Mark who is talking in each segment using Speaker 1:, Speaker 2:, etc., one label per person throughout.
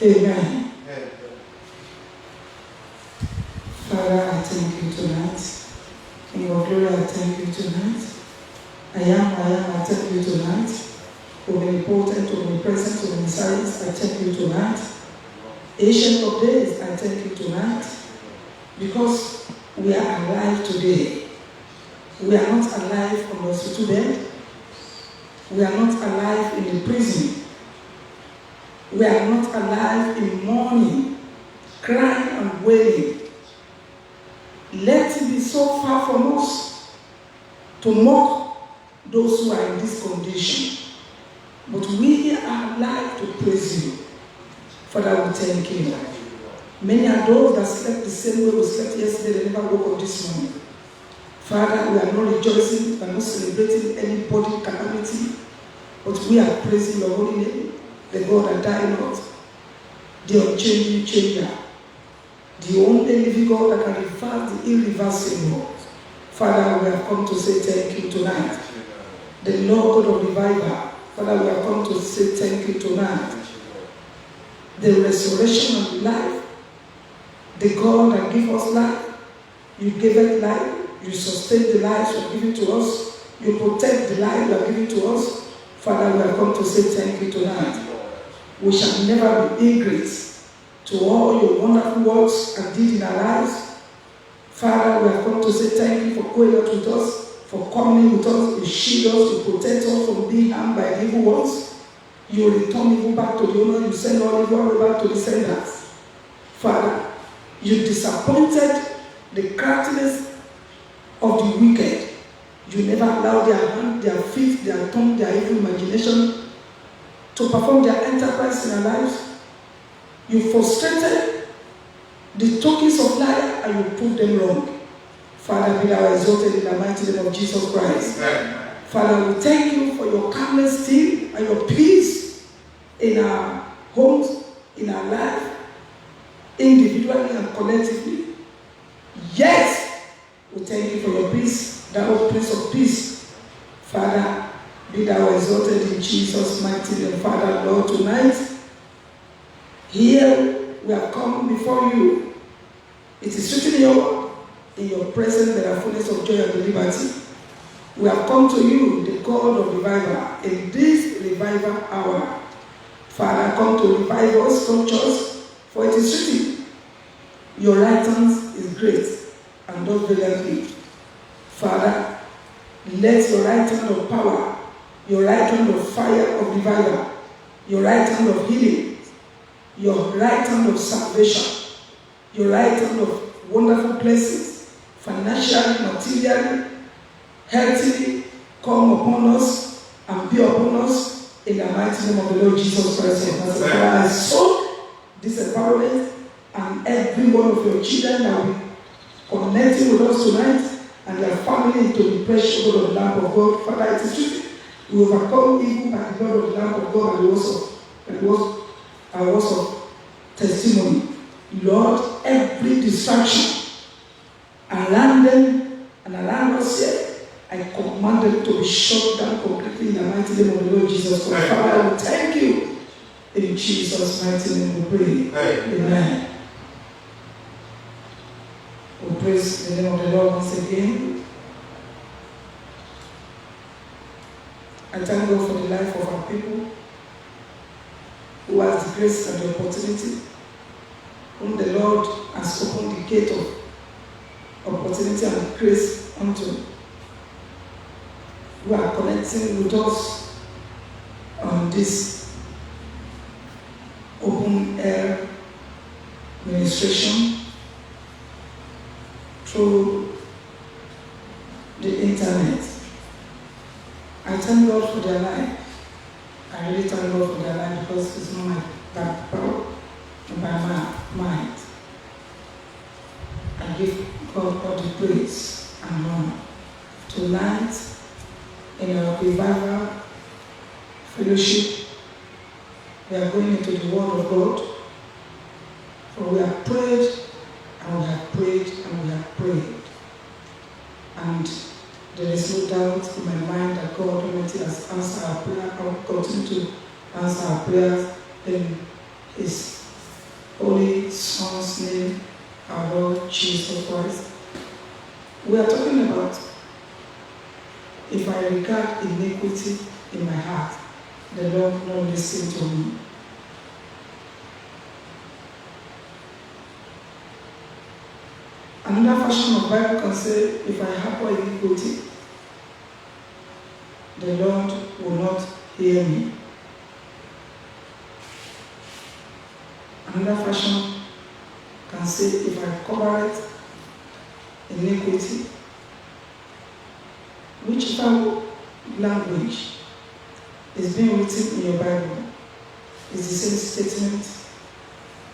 Speaker 1: Amen. Father, I thank you tonight. King of glory, I thank you tonight. I thank you tonight. Omnipotent, omnipresent, omniscience, I thank you tonight. Ancient of days, I thank you tonight. Because we are alive today. We are not alive on the hospital bed. We are not alive in the prison. We are not alive in mourning, crying and wailing. Let it be so far from us to mock those who are in this condition. But we are alive to praise you. Father, we thank you. Many are those that slept the same way we slept yesterday, they never woke up this morning. Father, we are not rejoicing, we are not celebrating any body calamity, but we are praising your holy name, the God that died not, the unchanging changer, the only living God that can reverse the irreversible. Father, we have come to say thank you tonight. The Lord God of revival, Father, we have come to say thank you tonight. The resurrection of life, the God that gives us life, you gave it life, you sustain the lives you have given to us, you protect the life you have given to us. Father, we have come to say thank you tonight. We shall never be ingrate to all your wonderful works and deeds in our lives. Father, we have come to say thank you for going out with us, for coming with us, you shield us, you protect us from being harmed by evil ones. You return evil back to the owner, you send all evil back to the senders. Father, you disappointed the craftiness of the wicked. You never allow their hand, their feet, their tongue, their evil imagination to perform their enterprise in our lives. You frustrated the tokens of liar and you proved them wrong. Father, be thou exalted in the mighty name of Jesus Christ. Amen. Father, we thank you for your calmness still and your peace in our homes, in our life, individually and collectively. Yes, we thank you for your peace, thou Prince of Peace. Father, be thou exalted in Jesus' mighty name. Father, Lord, tonight, here we have come before you. It is written in your presence there are fullness of joy and liberty. We have come to you, the God of revival, in this revival hour. Father, come to revive us, touch us, for it is written, your right hand is great and does brilliantly. Father, let your right hand of power, your right hand of fire of revival, your right hand of healing, your right hand of salvation, your right hand of wonderful blessings, financially, materially, healthily, come upon us and be upon us in the mighty name of the Lord Jesus Christ. I soak this environment and every one of your children that will be connecting with us tonight and their family into the precious blood of the Lamb of God. Father, it is true. We overcome evil by the blood of the Lamb of God and the words of testimony. Lord, every distraction around them and around us here, I command them to be shut down completely in the mighty name of the Lord Jesus Christ. Father, I will thank you. In Jesus' mighty name we pray. Amen. We praise the name of the Lord once again. I thank God for the life of our people who has the grace and the opportunity, whom the Lord has opened the gate of opportunity and grace unto, who are connecting with us on this open air ministration through the internet. I thank God for their life. I really thank God for their life because it's not my background, by my mind. I give God all the praise and honor. Tonight, in our revival fellowship, we are going into the Word of God. For we have prayed, and we have prayed, and we have prayed. And there is no doubt in my mind that God Almighty has answered our prayer, and will continue to answer our prayers in His Holy Son's name, our Lord Jesus Christ. We are talking about if I regard iniquity in my heart, the Lord will not listen to me. Another version of Bible can say, if I harbor iniquity, the Lord will not hear me. Another version can say, if I cover it, iniquity, whichever language is being written in your Bible is the same statement,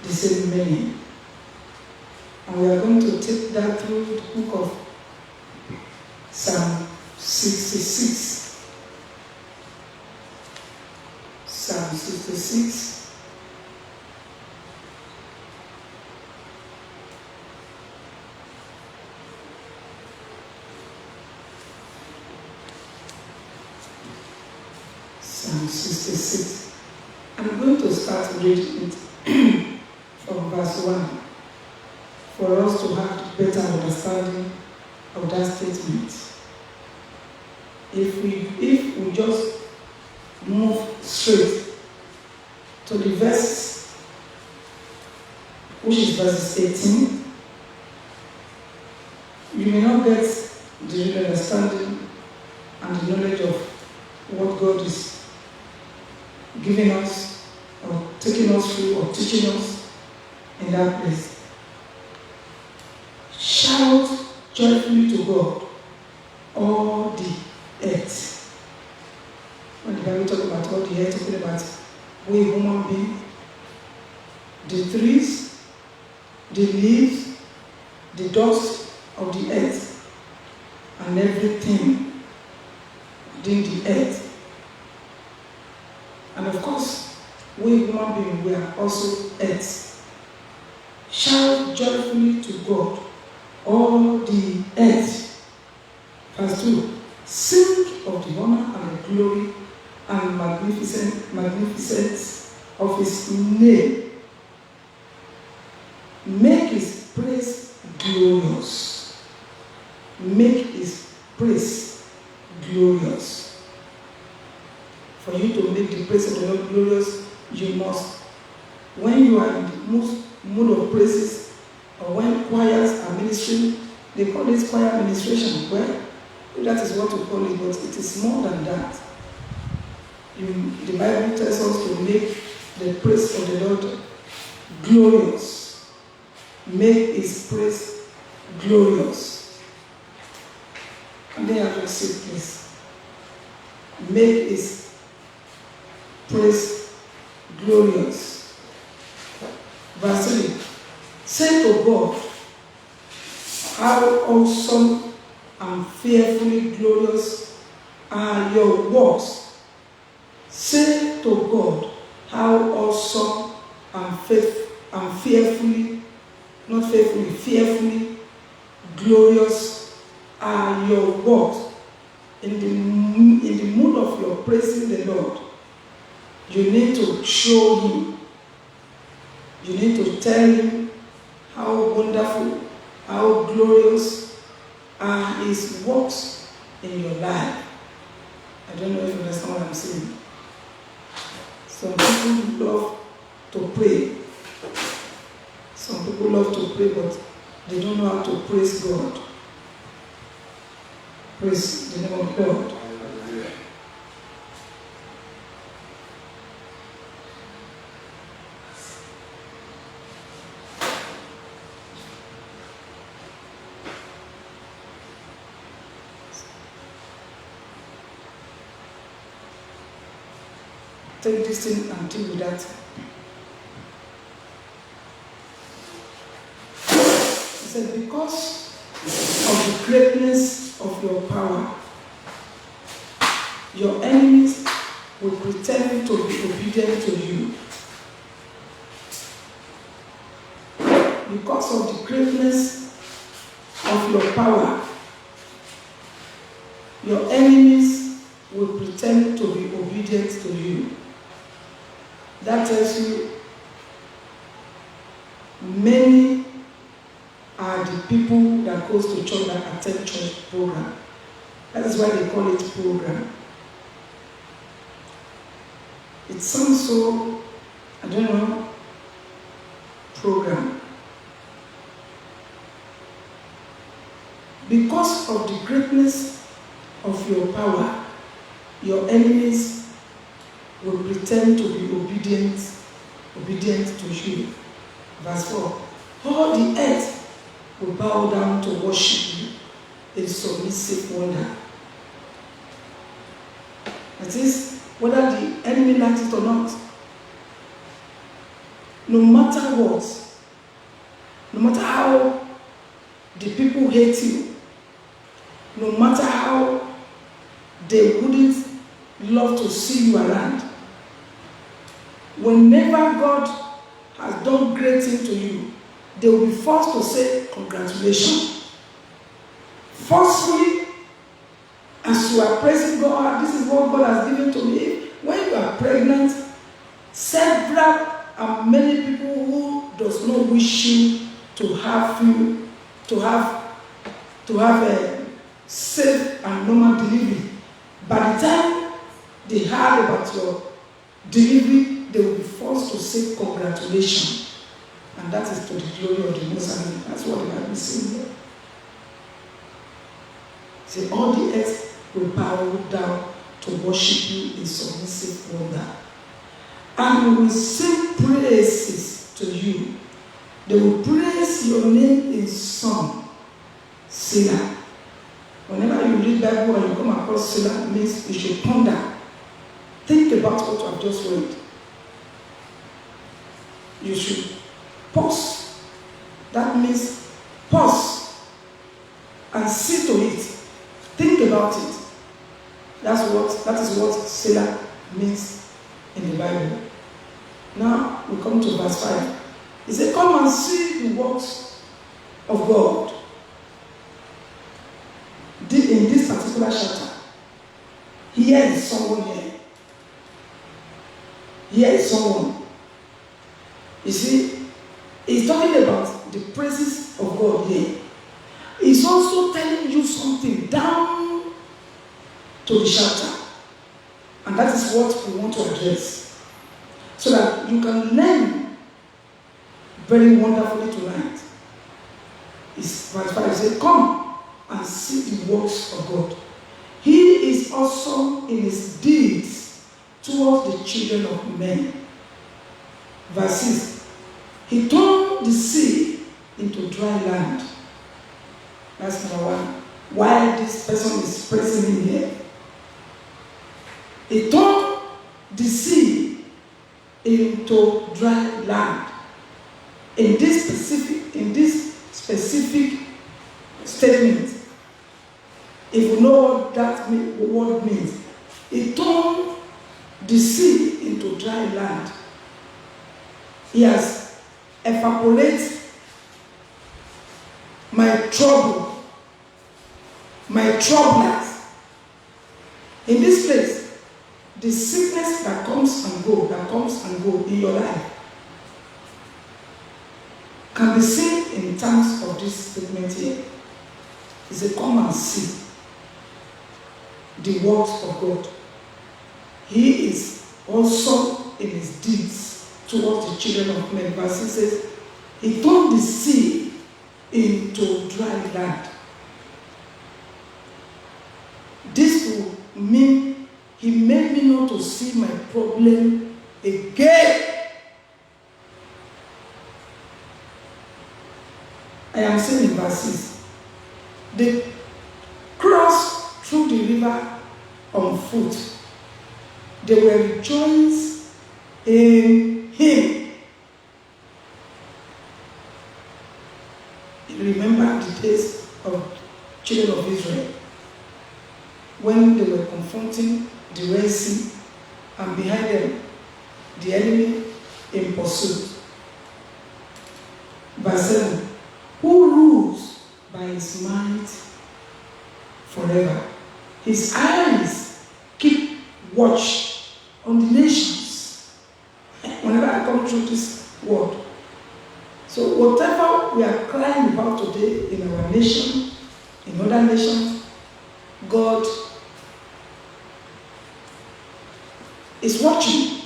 Speaker 1: the same meaning. And we are going to take that through the book of Psalm 66. Psalm 66. Psalm 66. I'm going to start reading it from verse 1 for us to have better understanding of that statement. If we just move straight to the verse, which is verses 18, you may not get the real understanding and the knowledge of what God is giving us or taking us through or teaching us in that place. Shout joyfully to God, all the earth. When the Bible talks about all the earth, talking about we human beings, the trees, the leaves, the dust of the earth, and everything within the earth. And of course, we human beings, we are also earth. Shout joyfully to God, all the earth. Verse 2. Sing of the honor and the glory and magnificence of his name. Make his praise glorious. Make his praise glorious. For you to make the praise of the Lord glorious, you must, when you are in the mood of praises, or when choirs are ministering, they call this choir administration. Well, that is what we call it, but it is more than that. The Bible tells us to make the praise of the Lord glorious. Make his praise glorious. And they have a seat, please. Make his praise glorious. Verse 3. Say to God, how awesome and fearfully glorious are your works. Say to God, how awesome and fearfully glorious are your works. In the mood of your praising the Lord, you need to show him. You need to tell him how wonderful, how glorious are his works in your life. I don't know if you understand what I'm saying. Some people love to pray. Some people love to pray, but they don't know how to praise God. Praise the name of God. Take this thing and deal with that. He said, because of the greatness of your power, your enemies will pretend to be obedient to you. Because of the greatness of your power, your enemies will pretend to be obedient to you. That tells you many are the people that goes to church that attend church program. That is why they call it program. It sounds so, I don't know, program. Because of the greatness of your power, your enemies will pretend to be obedient to you. Verse 4. All the earth will bow down to worship you in submissive wonder. That is, whether the enemy likes it or not, no matter what, no matter how the people hate you, no matter how they wouldn't love to see you around, whenever God has done great things to you, they will be forced to say congratulations. Forcefully, as you are praising God, this is what God has given to me. When you are pregnant, several and many people who does not wish you to have a safe and normal delivery. By the time they heard about your delivery, they will be forced to say congratulations. And that is to the glory of the Most High. That's what the Bible is saying here. Say, all the earth will bow down to worship you in submissive wonder. And we will sing praises to you. They will praise your name in song. Selah. Whenever you read Bible and you come across Selah, it means you should ponder. Think about what you have just read. You should pause. That means pause and see to it. Think about it. That is what Selah means in the Bible. Now we come to verse 5. He said, come and see the works of God. In this particular chapter, here is someone here. Here is someone. You see, he's talking about the praises of God here. He's also telling you something down to the chapter. And that is what we want to address. So that you can learn very wonderfully tonight. It's verse 5. He said, come and see the works of God. He is awesome in his deeds towards the children of men. Verse 6. He turned the sea into dry land. That's number one. Why this person is praising him here. He turned the sea into dry land. In this specific statement, if you know what that word means, he turned the sea into dry land. He has evaporated my trouble, my troublers. In this place, the sickness that comes and go in your life can be seen in terms of this statement here. He said, come and see the works of God. He is awesome in his deeds towards the children of men. Verse 6 says, he turned the sea into dry land. This will mean he made me not to see my problem again. I am saying in verse 6, they crossed through the river on foot. They were rejoiced in him. Remember the days of children of Israel when they were confronting the Red Sea and behind them the enemy in pursuit. Verse 7. Who rules by his might forever. His eyes keep watch on the nations. Whenever I come through this word, So whatever we are crying about today in our nation, in other nations, God is watching.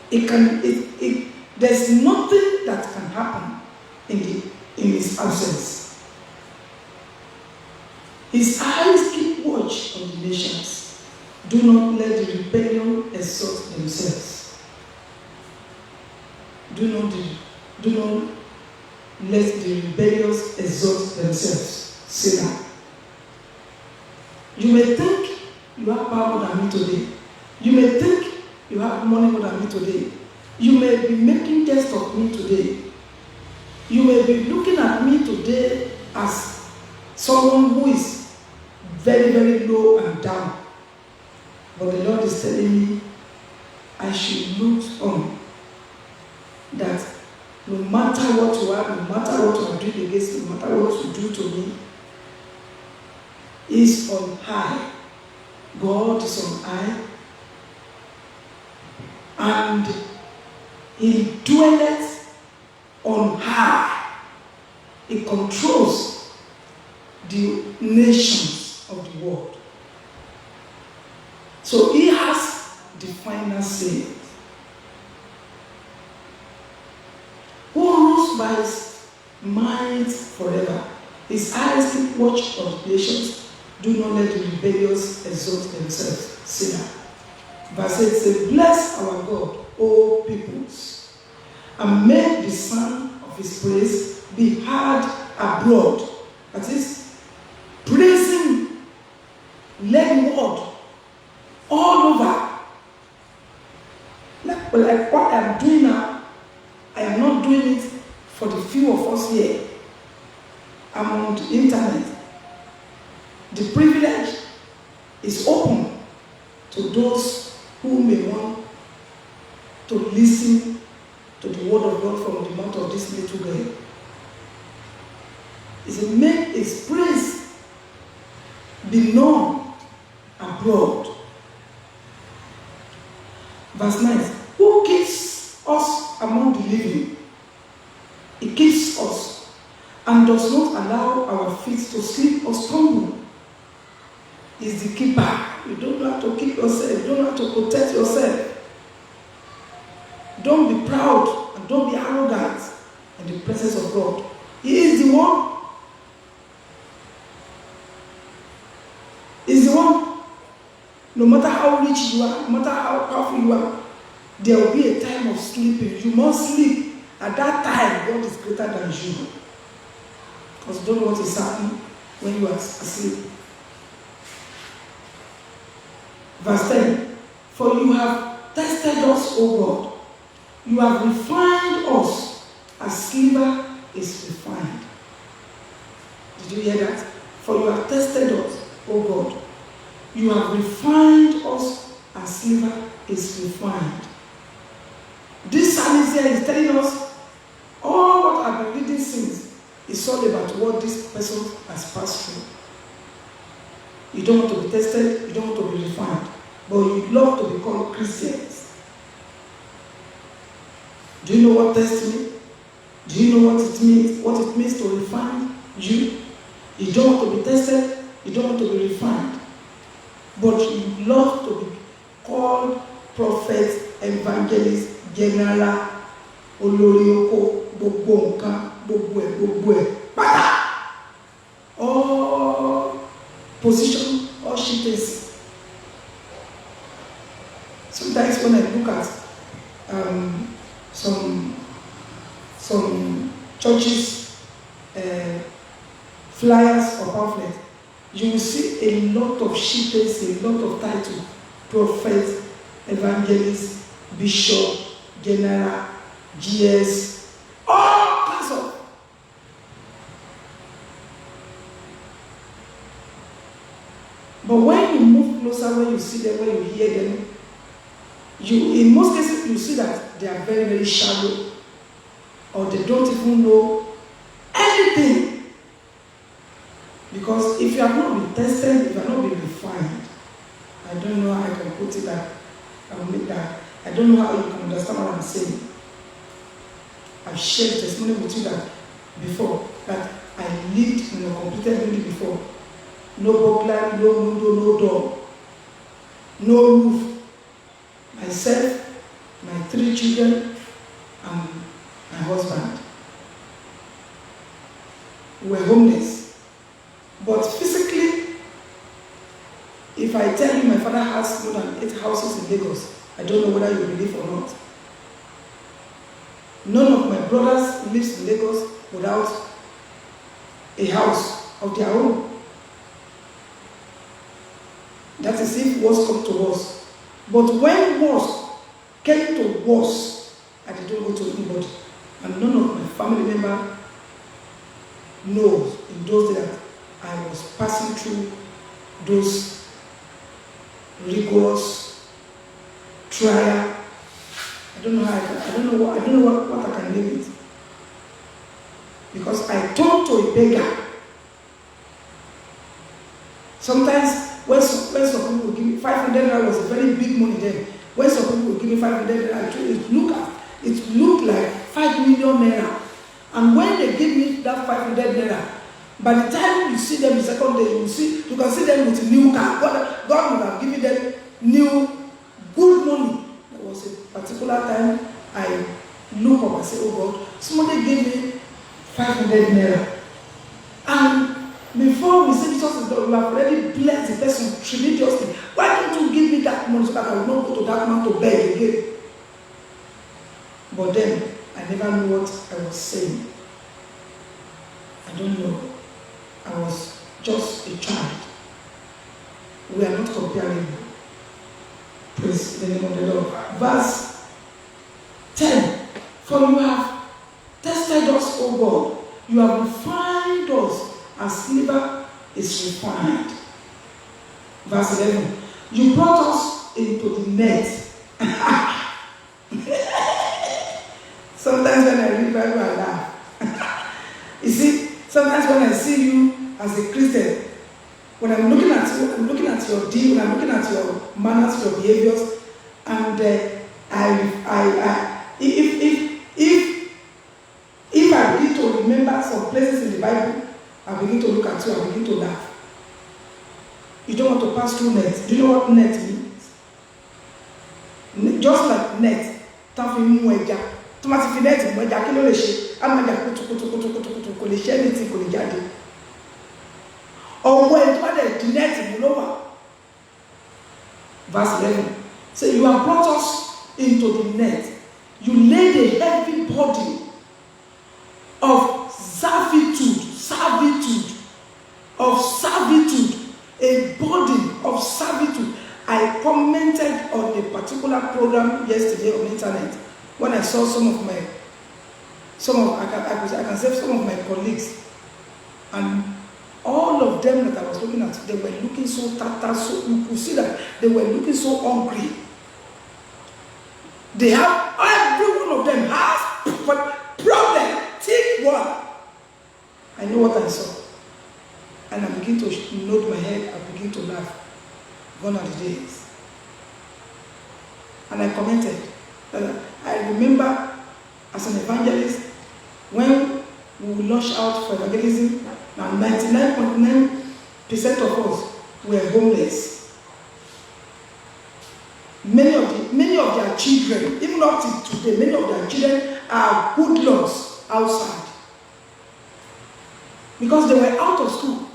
Speaker 1: There's nothing that can happen in his absence. His eyes keep watch on the nations. Do not let the rebellion exalt themselves. Do not let the rebellious exalt themselves. Say that. You may think you have power more than me today. You may think you have money more than me today. You may be making jest of me today. You may be looking at me today as someone who is very, very low and down. But the Lord is telling me I should look on that no matter what you are, no matter what you are doing against me, no matter what you do to me, is on high. God is on high. And he dwelleth on high. He controls the nations of the world. So he has the final say. Who rules by his mind forever? His eyes keep watch on the nations. Do not let the rebellious exalt themselves. See that. Verse 8 says, bless our God, O peoples, and make the sound of his praise be heard abroad. That is, praise him, let the word all over. Like what I'm doing now, I am not doing it for the few of us here. I'm on the internet. The privilege is open to those who may want to listen to the word of God from the mouth of this little girl. Is to make his praise be known abroad. Verse 9. Who keeps us among the living? He keeps us and does not allow our feet to slip or stumble. Is the keeper. You don't have to keep yourself. You don't have to protect yourself. Don't be proud and don't be arrogant in the presence of God. He is the one. He is the one. No matter how rich you are, no matter how powerful you are, there will be a time of sleeping. You must sleep. At that time, God is greater than you. Because don't know what is happening when you are asleep. Verse 10. For you have tested us, O God. You have refined us as silver is refined. Did you hear that? For you have tested us, O God. You have refined us as silver is refined. This psalmist here is telling us all what I've been reading since is all about what this person has passed through. You don't want to be tested, you don't want to be refined, but you love to be called Christians. Do you know what test means? Do you know what it means to refine you? You don't want to be tested, you don't want to be refined, but you love to be called prophet, evangelist, general, olorioko, gbogbo nǹkan, gbogbo ẹ̀, pátá. All position, all shifts. Sometimes when I look at some churches flyers or pamphlets, you will see a lot of shifts, a lot of titles: prophet, evangelist, bishop, general, GS, all kinds of. But when you move closer, when you see them, when you hear them, in most cases, you see that they are very, very shallow, or they don't even know anything. Because if you have not been tested, if you have not been refined, I don't know how I can put it that I will make that. I don't know how you can understand what I'm saying. I've shared testimony with you that before, that I lived in a completed building before. No burglar, no window, no door, no roof. Myself, my 3 children, and my husband. We were homeless. But physically, if I tell you my father has more than 8 houses in Lagos, I don't know whether you believe or not. None of my brothers lives in Lagos without a house of their own. That is if worse come to worse. But when worse came to worse, I didn't go to anybody. And none of my family members knows in those days that I was passing through those rigorous trial. I don't know what I can name it. Because I turned to a beggar. Sometimes when some people would give me 500 naira was a very big money then. When some people would give me 500 naira, it looked like 5 million naira. And when they give me that 500 naira, by the time you see them the second day, you can see them with a new car. God would have given them new good money. There was a particular time I look up and say, oh God, somebody gave me 500 naira. And before we say Jesus is God, we have already blessed the person tremendously. Why don't you give me that money so that I will not go to that man to beg again? But then, I never knew what I was saying. I don't know. I was just a child. We are not comparing. Praise the name of the Lord. Verse 10. For you have tested us, O God. You have refined us as silver is refined. Verse 11. You brought us into the net. Sometimes when I read Bible, I laugh. You see, sometimes when I see you as a Christian, when I'm looking at you, I'm looking at your deed, when I'm looking at your manners, your behaviors, and if I begin to remember some places in the Bible, I begin to look at you, I begin to laugh. You don't want to pass through net. Do you know what net means? Just like net, taffy mueja. Tomati fi net mueja, kí ló lè ṣe? Amaja kutukutukutukutukutu kò lè ṣe anything, kò lè jáde. Ọwọ́ ẹ̀ tó bá dẹ̀ di net mú ló wà. Verse 11. So you have brought us into the net. You laid a heavy body of servitude, a burden of servitude. I commented on a particular program yesterday on the internet when I saw I can say some of my colleagues, and all of them that I was looking at, they were looking so tattered, so you could see that they were looking so hungry. They have, every one of them has problem. Take one. I know what I saw. And I begin to nod my head, I begin to laugh. Gone are the days. And I commented that I remember as an evangelist, when we would launch out for evangelism, now 99.9% of us were homeless. Many of their children, even up to today, many of their children are hoodlums outside. Because they were out of school.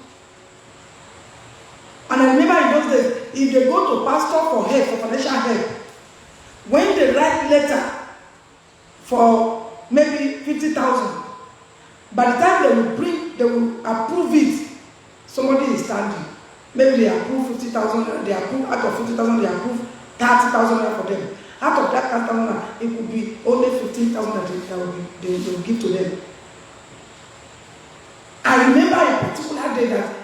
Speaker 1: And I remember in those days, if they go to pastor for help, for financial help, when they write letter for maybe 50,000, by the time they will approve it, somebody is standing. Maybe they approve 50,000, they approve out of 50,000, they approve 30,000 for them. Out of that 30,000, it could be only 15,000 that they will give to them. I remember a particular day that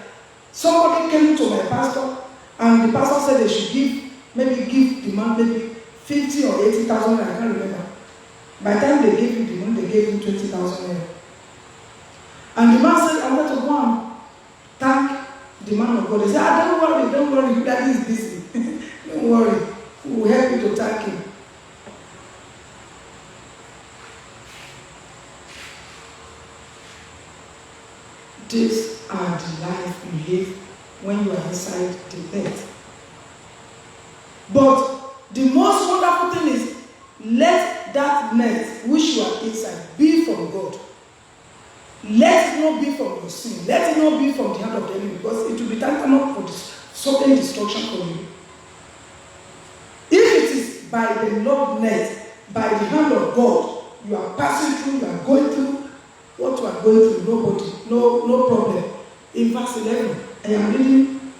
Speaker 1: somebody came to my pastor, and the pastor said they should give the man maybe 50 or 80,000, I can't remember. By the time they gave him the money, they gave him 20,000. And the man said, I want to go and thank the man of God. He said, don't worry, daddy is busy. Don't worry, we will help you to thank him. These are the life you live when you are inside the net. But the most wonderful thing is, let that net which you are inside be from God. Let it not be from your sin. Let it not be from the hand of the enemy, because it will be tantamount for sudden destruction for you. If it is by the Lord net, by the hand of God, you are passing through, you are going through what you are going through, nobody, no problem. In verse 11, I am reading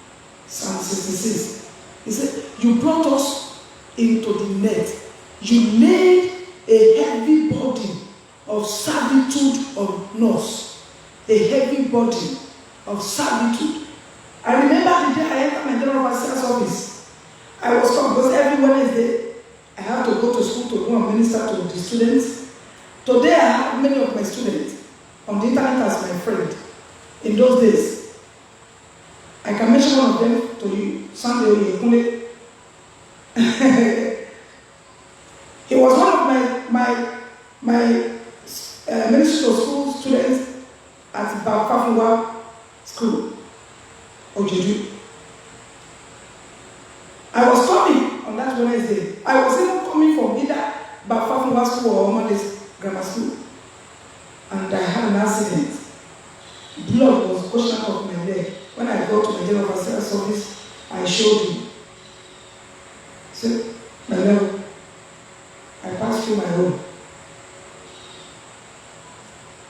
Speaker 1: Psalm 66. He said, you brought us into the net. You laid a heavy burden of servitude on us. A heavy burden of servitude. I remember the day I entered my general overseer's office. I was told, because every Wednesday I have to go to school to go and minister to the students. Today I have many of my students on the internet as my friend. In those days, I can mention one of them to you, Sunday Oyekunle. He was one of my ministry to school students at Bafafuwa School, Ojeju. I was coming on that Wednesday. I was even coming from either Bafafuwa School or Omodes Grammar School. And I had an accident. Blood was gushing out of my leg. When I got to my general overseer's office, I showed him. See, my leg. I passed through my home.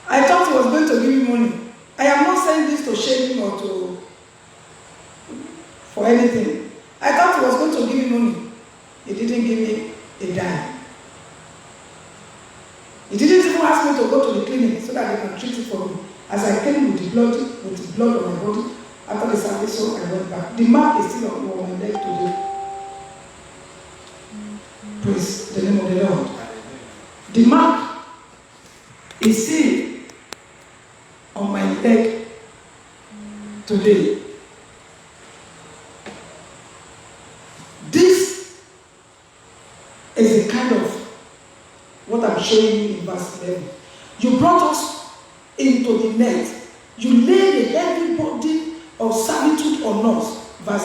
Speaker 1: I thought he was going to give me money. I am not saying this to shame him or for anything. I thought he was going to give me money. He didn't give me a dime. He didn't even ask me to go to the clinic so that they can treat it for me. As I came with the blood on my body after the service, so I went back. The mark is still on my leg today. Praise the name of the Lord. The mark is still on my leg today. This is the kind of what I'm showing you in verse 11. You brought us into the net. You laid a heavy burden of servitude on us. Verse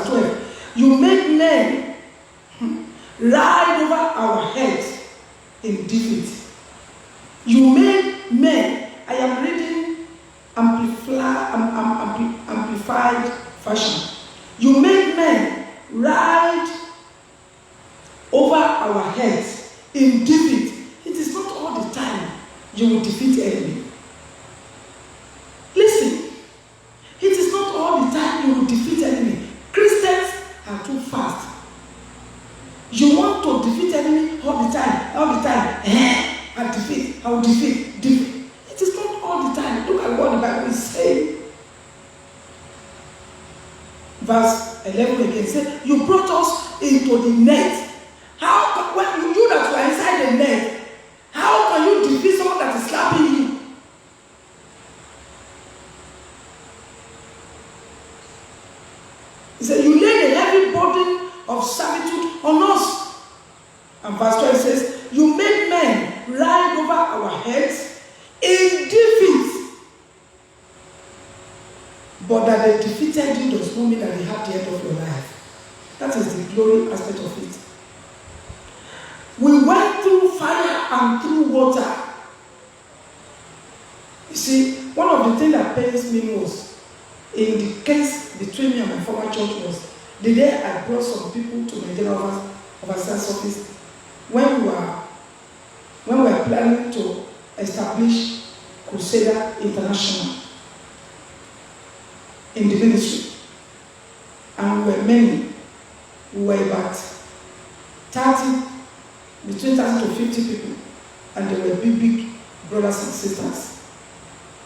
Speaker 1: 12. You made men ride over our heads in defeat. You made men, I am reading amplified fashion. You made men ride over our heads in defeat. It is not all the time you will defeat enemy. Listen, it is not all the time you will defeat enemy. Christians are too fast. You want to defeat enemy all the time. I defeat, I will defeat. It is not all the time. Look at what the Bible is saying. Verse 11 again says, you brought us into the net. How can, when you that you are inside the net, how can you defeat someone that is slapping you? He said, you laid a heavy burden of servitude on us. And verse 12 says, you made men ride over our heads in defeat. But that they defeated you does not mean that they have the end of your life. That is the glory aspect of it. We went through fire and through water. You see, one of the things that pains me most in the case between me and my former church was the day I brought some people to my general overseer's office when we were planning to establish Crusader International in the ministry. And we were many. We were about 30, between 30 to 50 people. And they were big brothers and sisters.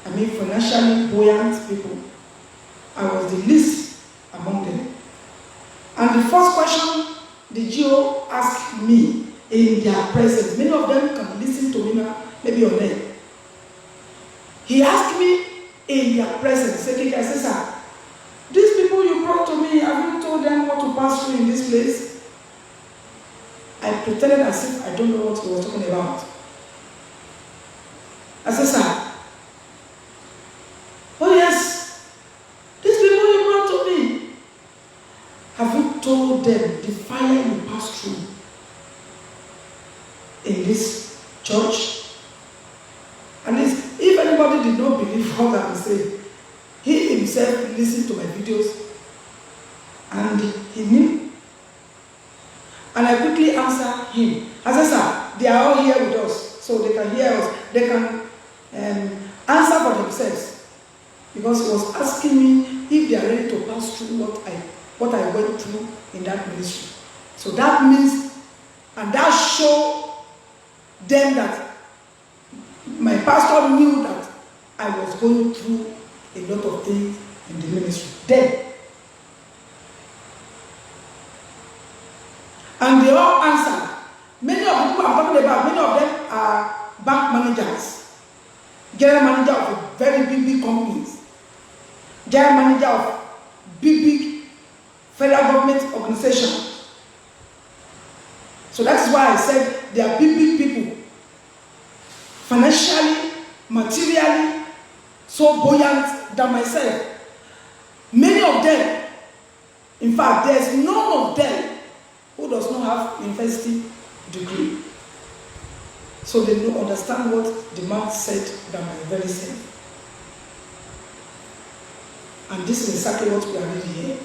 Speaker 1: I mean, financially buoyant people. I was the least among them. And the first question the GO asked me in their presence, many of them can listen to me now, maybe on there. He asked me in their presence, I said, sir, these people you brought to me, have you told them what to pass through in this place? I pretended as if I don't know what he was talking about. I said, sir, told them the fire you passed through in this church. And if anybody did not believe what I say, he himself listened to my videos and he knew. And I quickly answered him. I said, sir, they are all here with us, so they can hear us. They can answer for themselves. Because he was asking me if they are ready to pass through what I went through in that ministry. So that means, and that showed them that my pastor knew that I was going through a lot of things in the ministry. Then, and they all answered. Many of the people I'm talking about, many of them are bank managers, general manager of very big companies, general manager of big federal government organizations. So that's why I said they are big people, financially, materially, so buoyant than myself. Many of them, in fact, there's none of them who does not have university degree. So they don't understand what the man said that my very said. And this is exactly what we are reading here.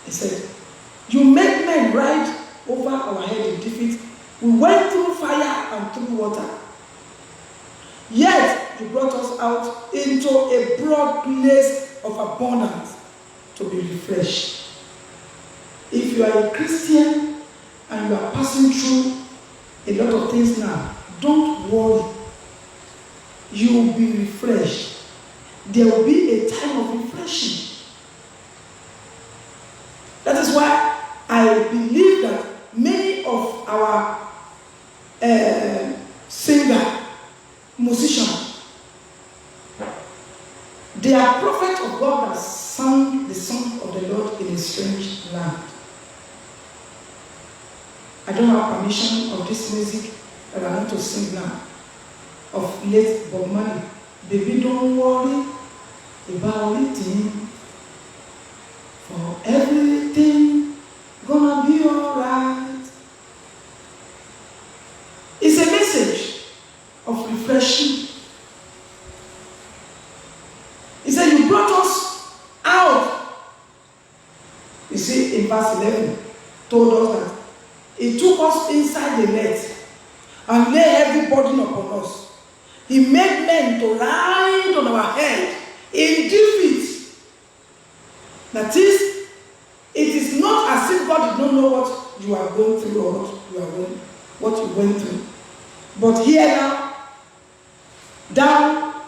Speaker 1: He said, you make men ride over our head in defeat. We went through fire and through water. Yet you brought us out into a broad place of abundance to be refreshed. If you are a Christian and you are passing through a lot of things now, don't worry. You will be refreshed. There will be a time of refreshing. That is why I believe that many of our musicians, they are prophets of God that sang the song of the Lord in a strange land. I don't have permission of this music that I want to sing now, of late Bob Marley. Baby, don't worry about it, for everything gonna be alright. It's a message of refreshing. He said, you brought us out. You see, in verse 11, told us that he took us inside the net and laid heavy burden upon us. He made men to ride on our head in defeat. That is, it is not as if God did not know what you are going through or what you went through. But here now, down,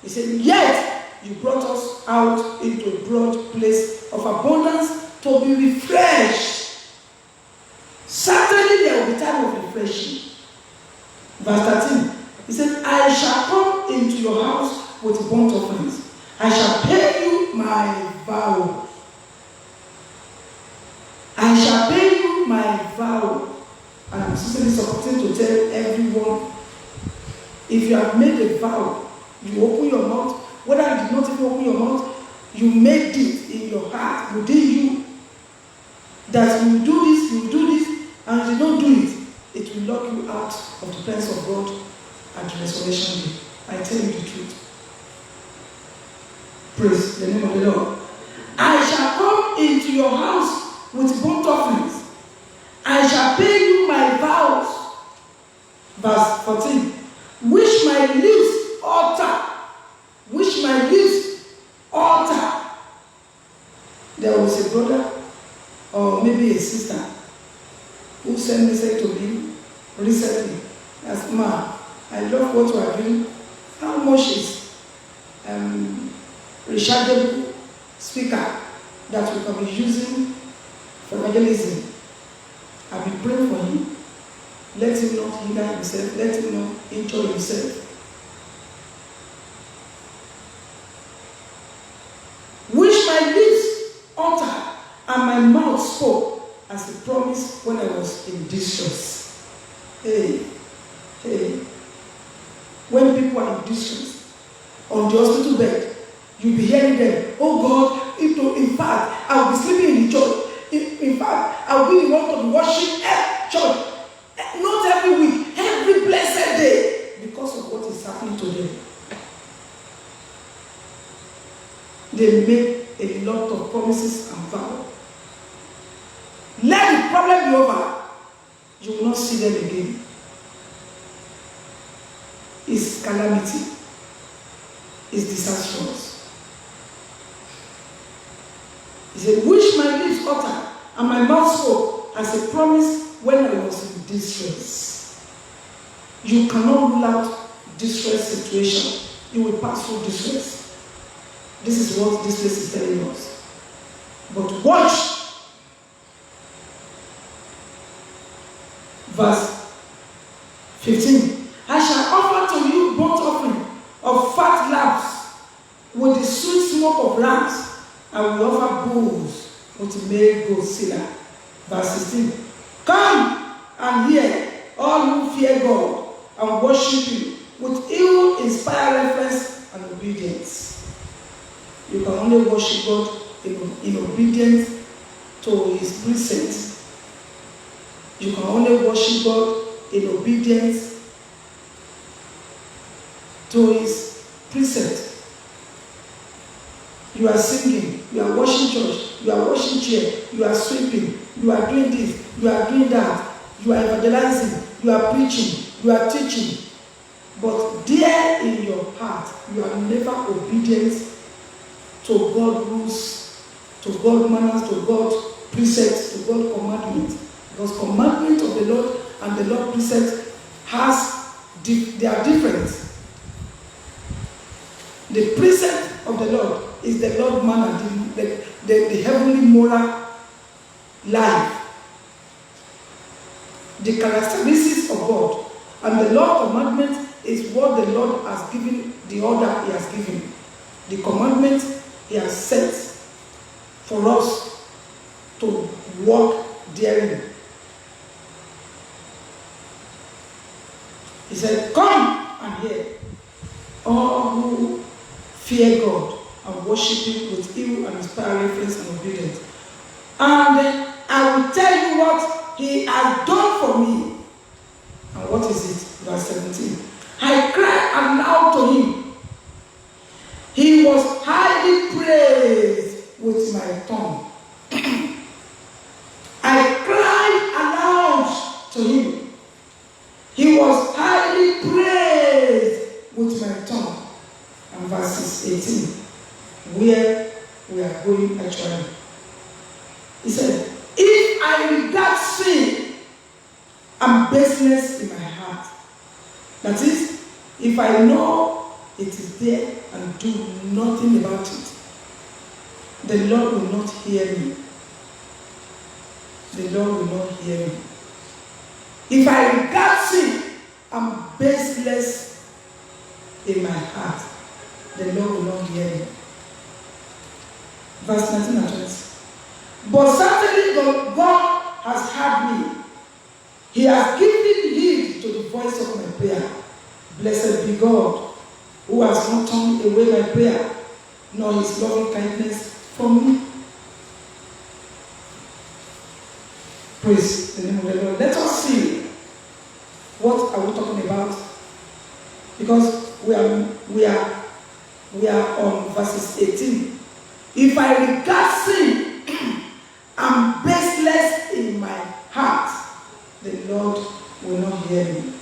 Speaker 1: he said, yet you brought us out into a broad place of abundance to be refreshed. Certainly there will be time of refreshing. Verse 13, he said, I shall come into your house with burnt offerings. I shall pay you my vow. I shall pay you my vow. And I'm sincerely supporting to tell everyone, if you have made a vow, you open your mouth, whether you did not even open your mouth, you made it in your heart, within you, that you will do this, and if you don't do it, it will lock you out of the presence of God at the resurrection day. I tell you the truth. Praise the name of the Lord. I shall come into your house with burnt offerings. I shall pay you my vows. Verse 14. Which my lips utter. Which my lips utter. There was a brother or maybe a sister who sent a message to me recently. As man, I love what you are doing. How much is rechargeable speaker that we can be using for evangelism? I've been praying for him. Let him not hinder himself. Let him not enjoy himself. Which my lips uttered and my mouth spoke as he promised when I was in distress. Hey. When people are in distress, on the hospital bed, you'll be hearing them, oh God, they make a lot of promises and vows. Let the problem be over. You will not see them again. It's calamity. It's disastrous. He said, which my lips utter and my mouth spoke as a promise when I was in distress. You cannot rule out distress situation. You will pass through distress. This is what this place is telling us. But watch. Verse 15. I shall offer to you burnt offering of fat lambs with the sweet smoke of rams, and will offer bulls with male goat sinner. Verse 16. Come and hear, all who fear God and worship Him with ill-inspired reverence and obedience. You can only worship God in obedience to His precepts. You can only worship God in obedience to His precept. You are singing, you are washing church, you are washing chair, you are sweeping, you are doing this, you are doing that, you are evangelizing, you are preaching, you are teaching. But there in your heart, you are never obedient to God's rules, to God's manners, to God's precepts, to God's commandments. Because commandment of the Lord and the Lord precept they are different. The precept of the Lord is the Lord manner, the heavenly moral life. The characteristics of God. And the Lord commandment is what the Lord has given, the order He has given. The commandment He has set for us to walk therein. He said, come and hear, all who fear God and worship Him with ill and inspired reverence and obedience. And I will tell you what He has done for me. And what is it? Verse 17. I cried aloud to Him. He was highly praised with my tongue. I cried aloud to Him. He was highly praised with my tongue. And verses 18, where we are going actually. He said, if I regard sin and baseness in my heart, that is, if I know it is there and do nothing about it, the Lord will not hear me. The Lord will not hear me. If I regard sin and baseless in my heart, the Lord will not hear me. Verse 19 and 20. But certainly God has heard me. He has given heed to the voice of my prayer. Blessed be God, who has not turned away my prayer, nor His loving kindness from me. Praise the name of the Lord. Let us see what are we talking about, because we are on verses 18. If I regard sin and baseless in my heart, the Lord will not hear me.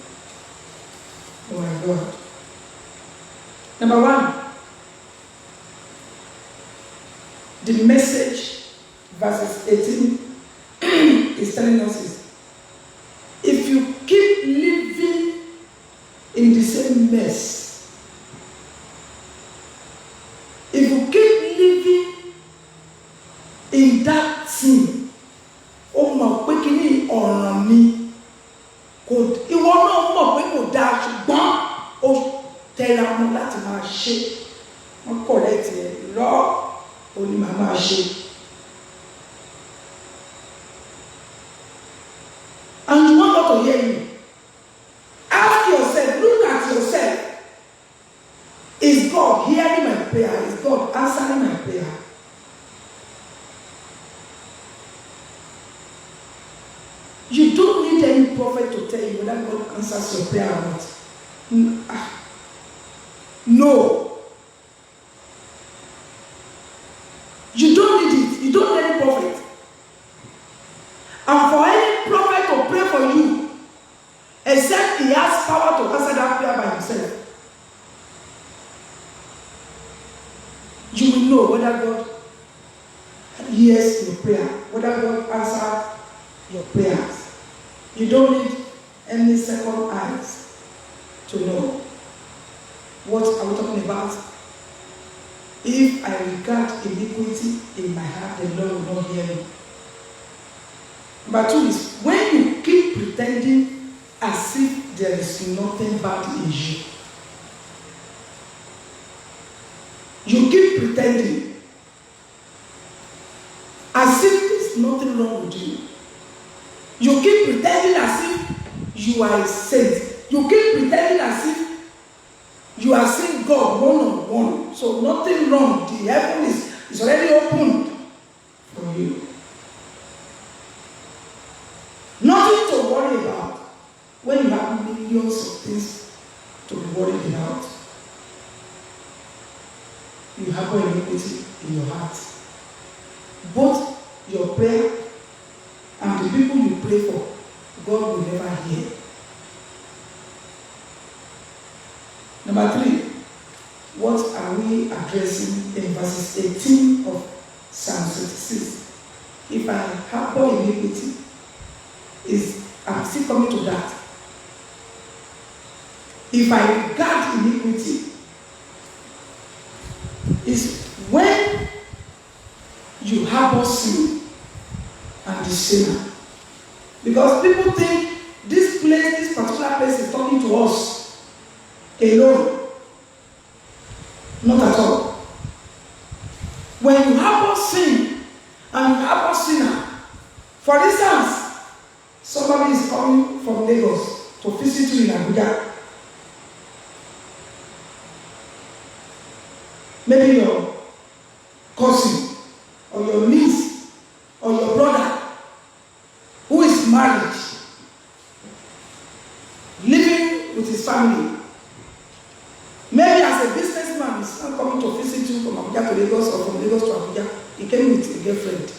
Speaker 1: Oh my God. Number one, the message, verses 18, is telling us is, if you keep living in the same mess, if you keep living in that sin, ó mọ̀ pé kíní ọ̀ràn mi, ìwọ náà mọ̀ pé kò dáa, ṣùgbọ́n ó tẹra mọ́ láti máa ṣe, wọ́n correct ẹ̀ lọ, ó ní máa ṣe. And you want God to hear you. Ask yourself, look at yourself. Is God hearing my prayer? Is God answering my prayer? You don't need any prophet to tell you whether God answers your prayer or not. No. has power to answer that prayer by himself. You will know whether God hears your prayer, whether God answers your prayers. You don't need any second eyes to know. What are we talking about? If I regard iniquity in my heart, the Lord will not hear me. Number 2 is when you keep pretending as if there is nothing bad in you. You keep pretending as if there's nothing wrong with you. You keep pretending as if you are a saint. You keep pretending as if you are seeing God one-on-one. So nothing wrong. The heaven is already opened for you. Nothing to worry about when you have millions of things to be worried about. You have iniquity in your heart. Both your prayer and the people you pray for, God will never hear. Number 3, what are we addressing in verses 18 of Psalm 66? If I harbor iniquity, I'm still coming to that. If I regard iniquity, is when you harbor sin and the sinner. Because people think this particular place is talking to us alone. Not at all. When you harbor sin and you harbor sinner, for instance, somebody is coming from Lagos to visit you in Abuja. Maybe your cousin or your niece or your brother who is married, living with his family. Maybe as a businessman, he's not coming to visit you from Abuja to Lagos or from Lagos to Abuja. He came with a girlfriend.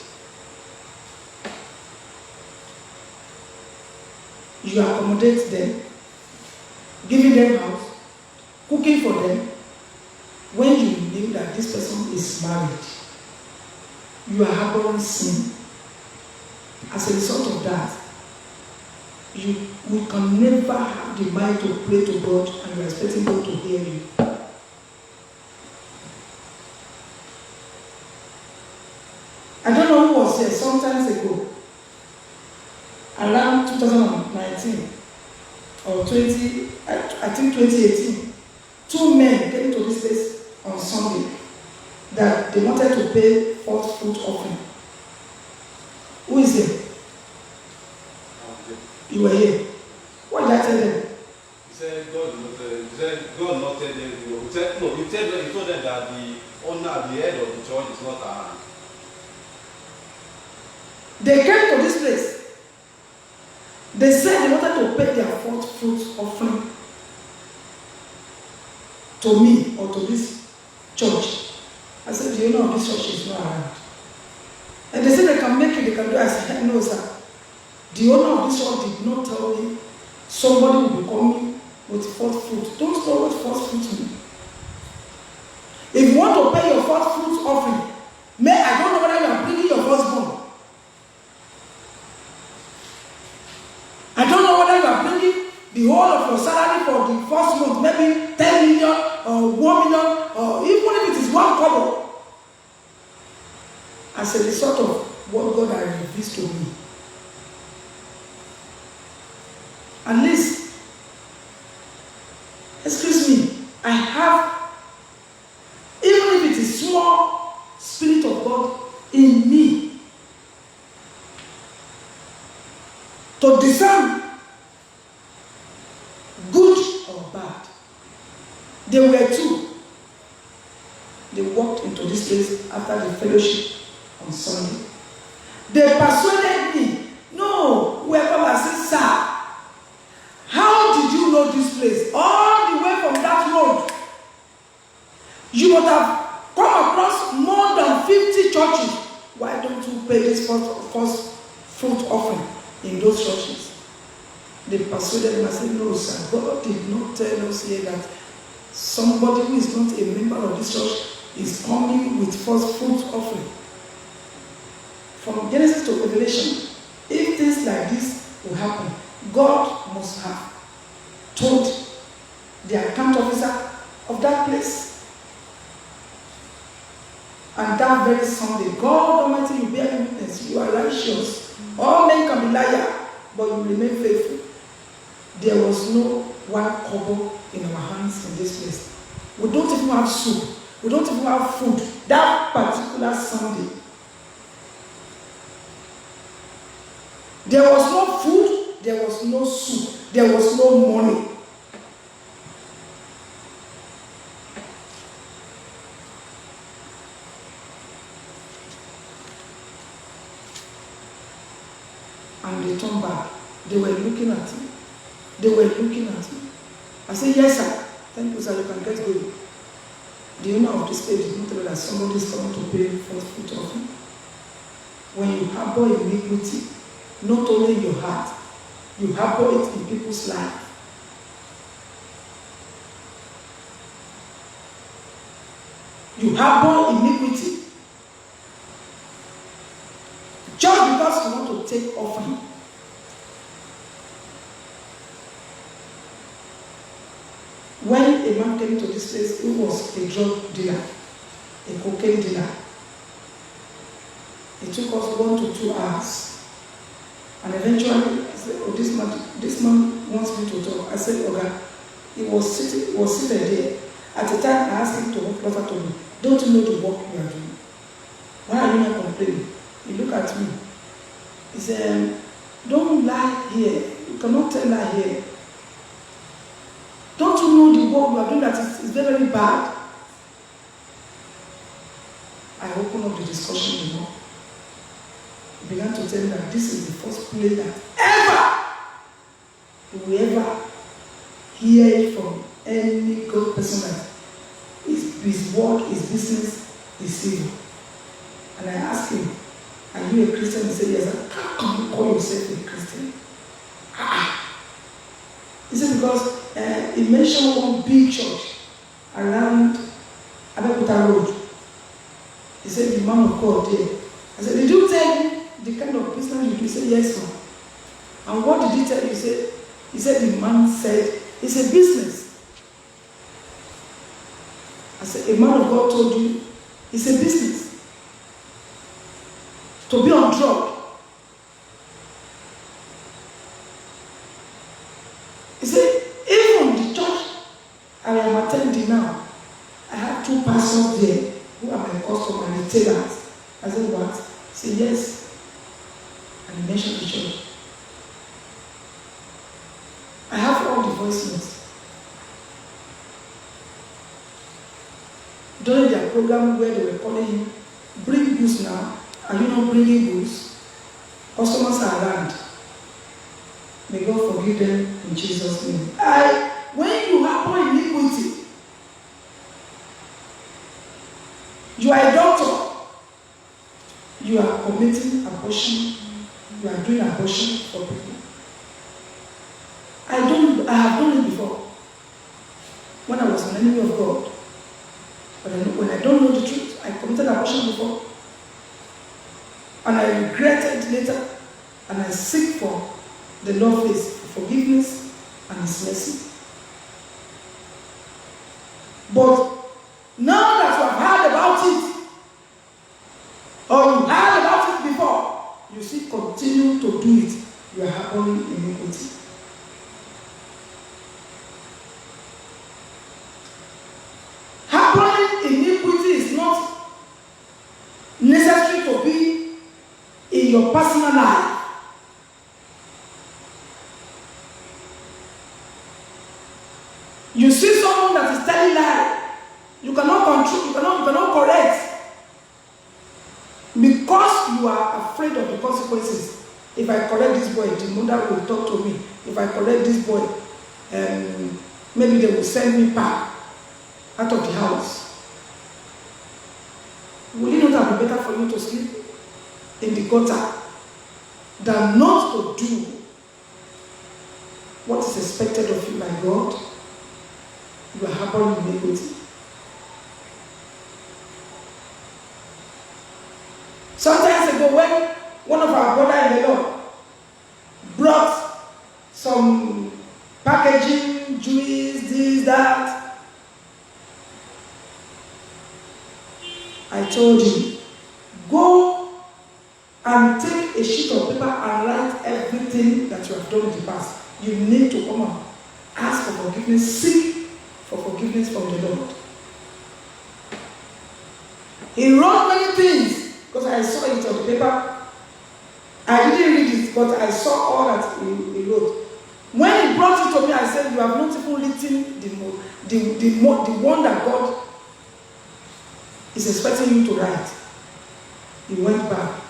Speaker 1: You accommodate them, giving them house, cooking for them. When you believe that this person is married, you are harboring sin. As a result of that, we can never have the mind to pray to God and you're expecting God to hear you. I don't know who was here sometimes ago, around 2019 or 20, I think 2018, 2 men came to this place on Sunday that they wanted to pay 4th fruit offering. Who is here? You were here. What did I tell them?
Speaker 2: He said God not tell them. You told them that the owner, the head of the church is not around.
Speaker 1: They came to this place. They said they wanted to pay their 4th fruit offering to me or to this church. I said, the owner of this church is not around. And they said they can make it, they can do it. I said, no, sir. The owner of this church did not tell me somebody will be coming with 4th fruit. Don't know what 4th fruit means. If you want to pay your 4th fruit offering, I don't know whether you are bringing your firstborn. I don't know whether you are bringing the whole of your salary for the first month, maybe 10 million or 1 million, or even if it is 1 kobo. As a result of what God has revealed to me. At least, excuse me, I have, even if it is small, Spirit of God in me to discern good or bad. There were 2. They walked into this place after the fellowship on Sunday. They persuaded me. No, whoever was said, sir, how did you know this place? All the way from that road. You would have come across more than 50 churches. Why don't you pay this first fruit offering in those churches? They persuaded him and said, no, sir, God did not tell us here that somebody who is not a member of this church is coming with first fruit offering. From Genesis to Revelation, if things like this will happen, God must have told the account officer of that place. And that very Sunday, God Almighty, you bear witness, you are righteous. All men can be liars, but you remain faithful. There was no one kobo in our hands in this place. We don't even have soup. We don't even have food. That particular Sunday, there was no food, there was no soup, there was no money. And they turned back. They were looking at me. They were looking at me. I said, yes, sir. Thank you, sir. You can get going. The owner of this place did not tell me that somebody is coming to pay first fruit offering. When you harbor iniquity, not only in your heart, you harbor it in people's life. You harbor iniquity. Just because you want to take offering. When a man came to this place, he was a drug dealer, a cocaine dealer. It took us 1 to 2 hours. And eventually, I said, oh, this man wants me to talk. I said, okay. He was seated there. At the time, I asked him to walk closer to me. Don't you know the work you are doing? Why are you not complaining? He looked at me. He said, don't lie here. You cannot tell lie here. Don't you know the work you are doing that is very, very bad? I opened up the discussion more. He began to tell me that this is the first place that ever you will ever hear from any good person that his work, his business is evil. And I asked him, are you a Christian? He said, yes. How can you call yourself a Christian? He said, because he mentioned one big church around Abeokuta Road. He said, the man of God there. I said, did you tell him the kind of business you do? He said, yes, ma'am. And what did he tell you? He said, the man said, it's a business. I said, a man of God told you, it's a business. To be on drug. He said, even the church I am attending now, I have 2 pastors there who are my customers and retailers. I said, what? He said, yes. And he mentioned the church. I have all the voice notes. During their program where they were calling him, bring goods now. Are you not bringing goods? Customers are around. May God forgive them in Jesus' name. When you harbor iniquity, you are a doctor. You are committing abortion. You are doing abortion for people. I have done it before. When I was an enemy of God. But when I don't know the truth, I committed abortion before. And I regretted later. And I seek for the Lord's forgiveness and His mercy. But now that you have heard about it, or you heard about it before, you still continue to do it, you are harboring iniquity. Harboring iniquity is not necessary to be in your personal life. You see someone that is telling lie, you cannot control, you cannot correct. Because you are afraid of the consequences. If I correct this boy, the mother will talk to me. If I correct this boy, maybe they will send me back out of the house. Will it not have been better for you to sleep in the gutter than not to do what is expected of you by God, you are harboring iniquity. Sometimes ago, when one of our brothers in the Lord brought some packaging, juice, this, that, I told him, go and take a sheet of paper and write everything that you have done in the past. You need to come and ask for forgiveness, seek for forgiveness from the Lord. He wrote many things because I saw it on the paper. I didn't read it, but I saw all that he wrote. When he brought it to me, I said, you have not even written the one that God is expecting you to write. He went back.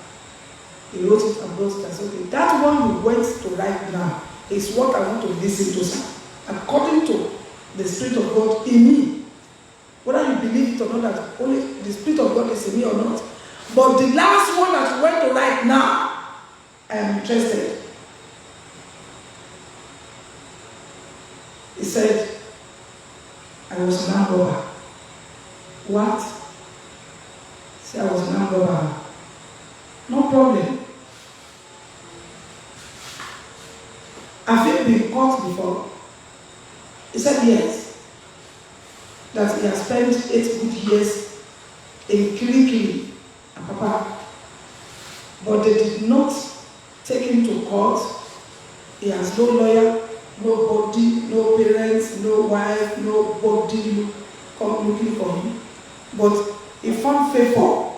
Speaker 1: He wrote it and wrote it. I said, okay, that one you went to write now is what I want to listen to, sir. According to the Spirit of God in me. Whether you believe it or not, that only the Spirit of God is in me or not. But the last one that you went to write now, I am interested. He said, I was an armed robber. What? He said, I was an armed robber. No problem. Have you been caught before? He said, yes. That he has spent 8 good years in Kirikiri and Papa. But they did not take him to court. He has no lawyer, nobody, no parents, no wife, nobody come looking for him. But he found favor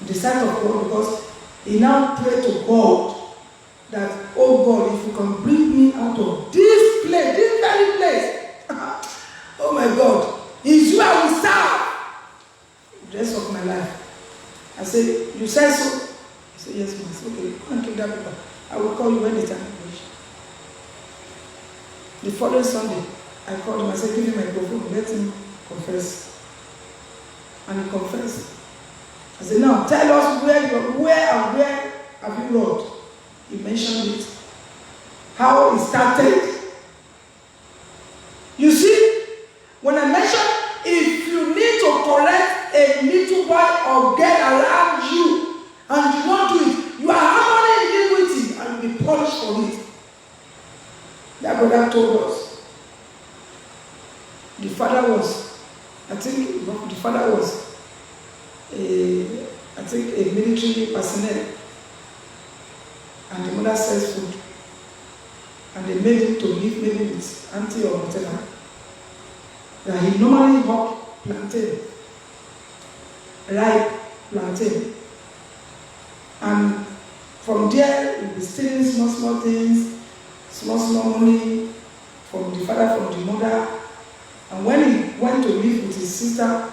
Speaker 1: in the sight of God because he now prayed to God that, oh God, if you can bring me out of this place, this very place, oh my God, is you I will serve the rest of my life. I said, you said so? He said, yes, ma'am. I said, okay, go and take that paper. I will call you when the time is. The following Sunday, I called him. I said, give him my microphone, let him confess. And he confessed. I said, now tell us where have you robbed? He mentioned it. How it started. You see, when I mentioned, if you need to correct a little boy or girl around you and you don't do it, you are harboring iniquity and you'll be punished for it. That brother told us. The father was, I think the father was a military personnel, and the mother sells food, and they made him to live maybe with auntie or whatever. That he normally hawk plantain, ripe plantain, and from there he'll be stealing small things, small money from the father, from the mother. And when he went to live with his sister,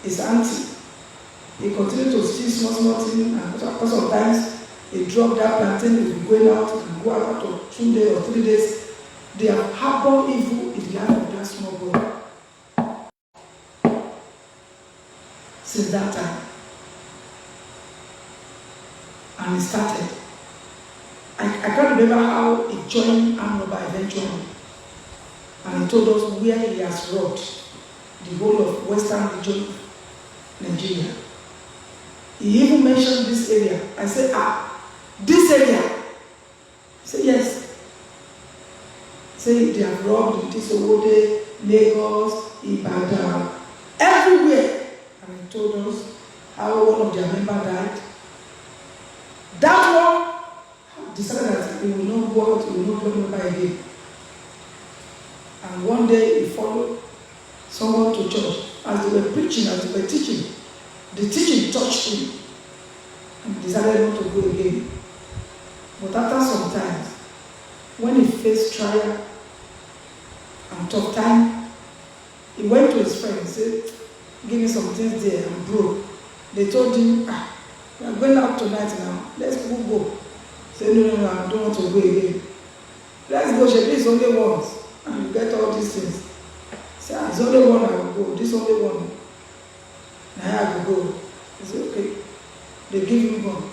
Speaker 1: his auntie, he continued to steal small things, and sometimes he dropped that plantain, he will be going out and go out after 2 days or 3 days. They have harbored evil in the heart of that small boy. Since that time. And he started. I can't remember how he joined armed robber eventually. And he told us where he has robbed the whole of Western region of Nigeria. He even mentioned this area. I said, this area? He said, yes. He said, they have robbed in Tisowode, Lagos, Ibadan, everywhere. And he told us how one of their members died. That one decided that he will not go out, he will not go member again. And one day he followed someone to church. As they were preaching, as they were teaching, the teaching touched him and he decided not to go again. But after some time, when he faced trial and tough time, he went to his friend and said, give me some things there, I'm broke. They told him, we are going out tonight now, let's go. He said, no, I don't want to go again. Let's go, Shebi, it's only once, and you get all these things. He said, it's only one I will go, this only one. Now I will go. He said, okay. They give him gun.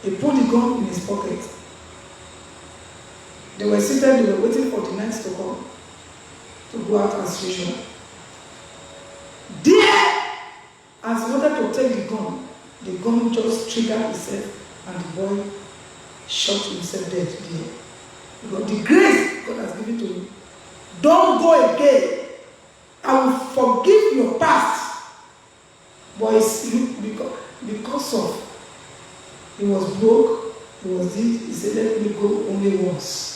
Speaker 1: He put the gun in his pocket. They were seated, they were waiting for the night to come to go out as usual. There, as he wanted to take the gun just triggered itself, and the boy shot himself dead there. Because the grace God has given to you, don't go again. I will forgive your past. But it's because of he was broke, he was this, he said, let me go only once.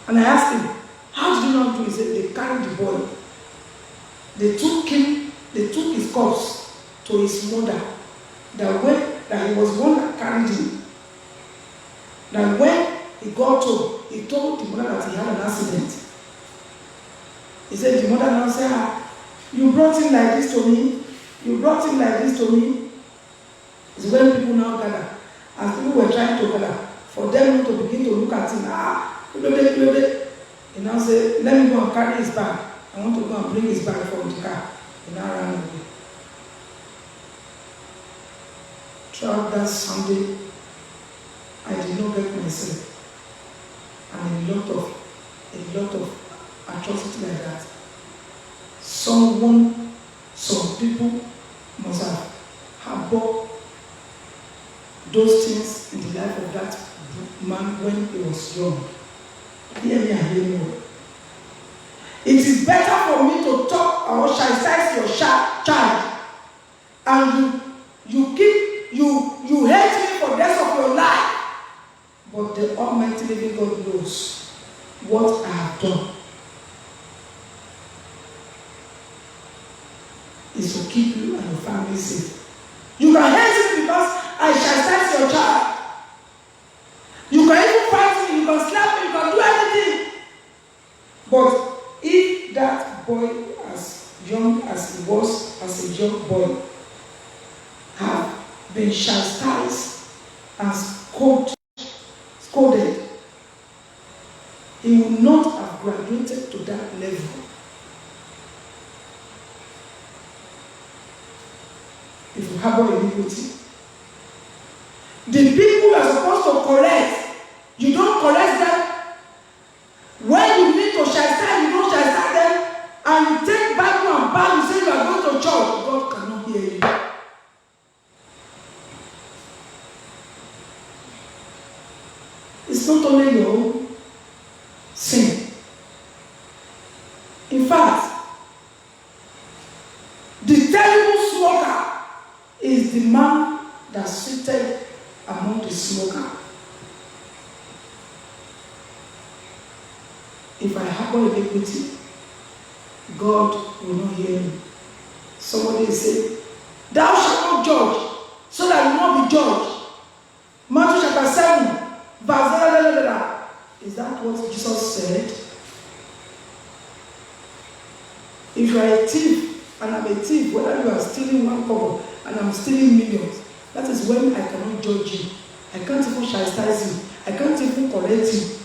Speaker 1: And I asked him, how did you not do it? He said, they carried the boy. They took his corpse to his mother. That he was one that carried him. That when he got home, he told the mother that he had an accident. He said, the mother now said, you brought him like this to me. You brought him like this to me. It's when people now gather. As people were trying to gather, for them not to begin to look at him. He now said, let me go and carry his bag. I want to go and bring his bag from the car. He now ran away. Throughout that Sunday, I did not get myself. And a lot of atrocity like that. Some people must have harbored those things in the life of that man when he was young. Hear me and hear me well. It is better for me to talk or chastise your child, and you hate me for the rest of your life. But the Almighty living God knows what I have done is to keep you and your family safe. You can hate me because I chastise your child. You can even fight me, you can slap me, you can do anything. But if that boy, as young as he was, as a young boy, have been chastised and scolded, he will not have graduated to that level. If you harbor iniquity, the people you are supposed to correct, you don't correct them. When you need to chastise, you don't chastise them, and you take Bible and Bible, you say you are going to church, God cannot hear you. It's not only your own sin. In fact, the terrible smoker is the man that seated among the smoker. If I harbor iniquity, God will not hear me. Somebody say, thou shalt not judge, so that you will not be judged. Matthew chapter 7, verse. Is that what Jesus said? If you are a thief, and I'm a thief, whether you are stealing one kobo and I'm stealing millions, that is when I cannot judge you. I can't even chastise you. I can't even correct you.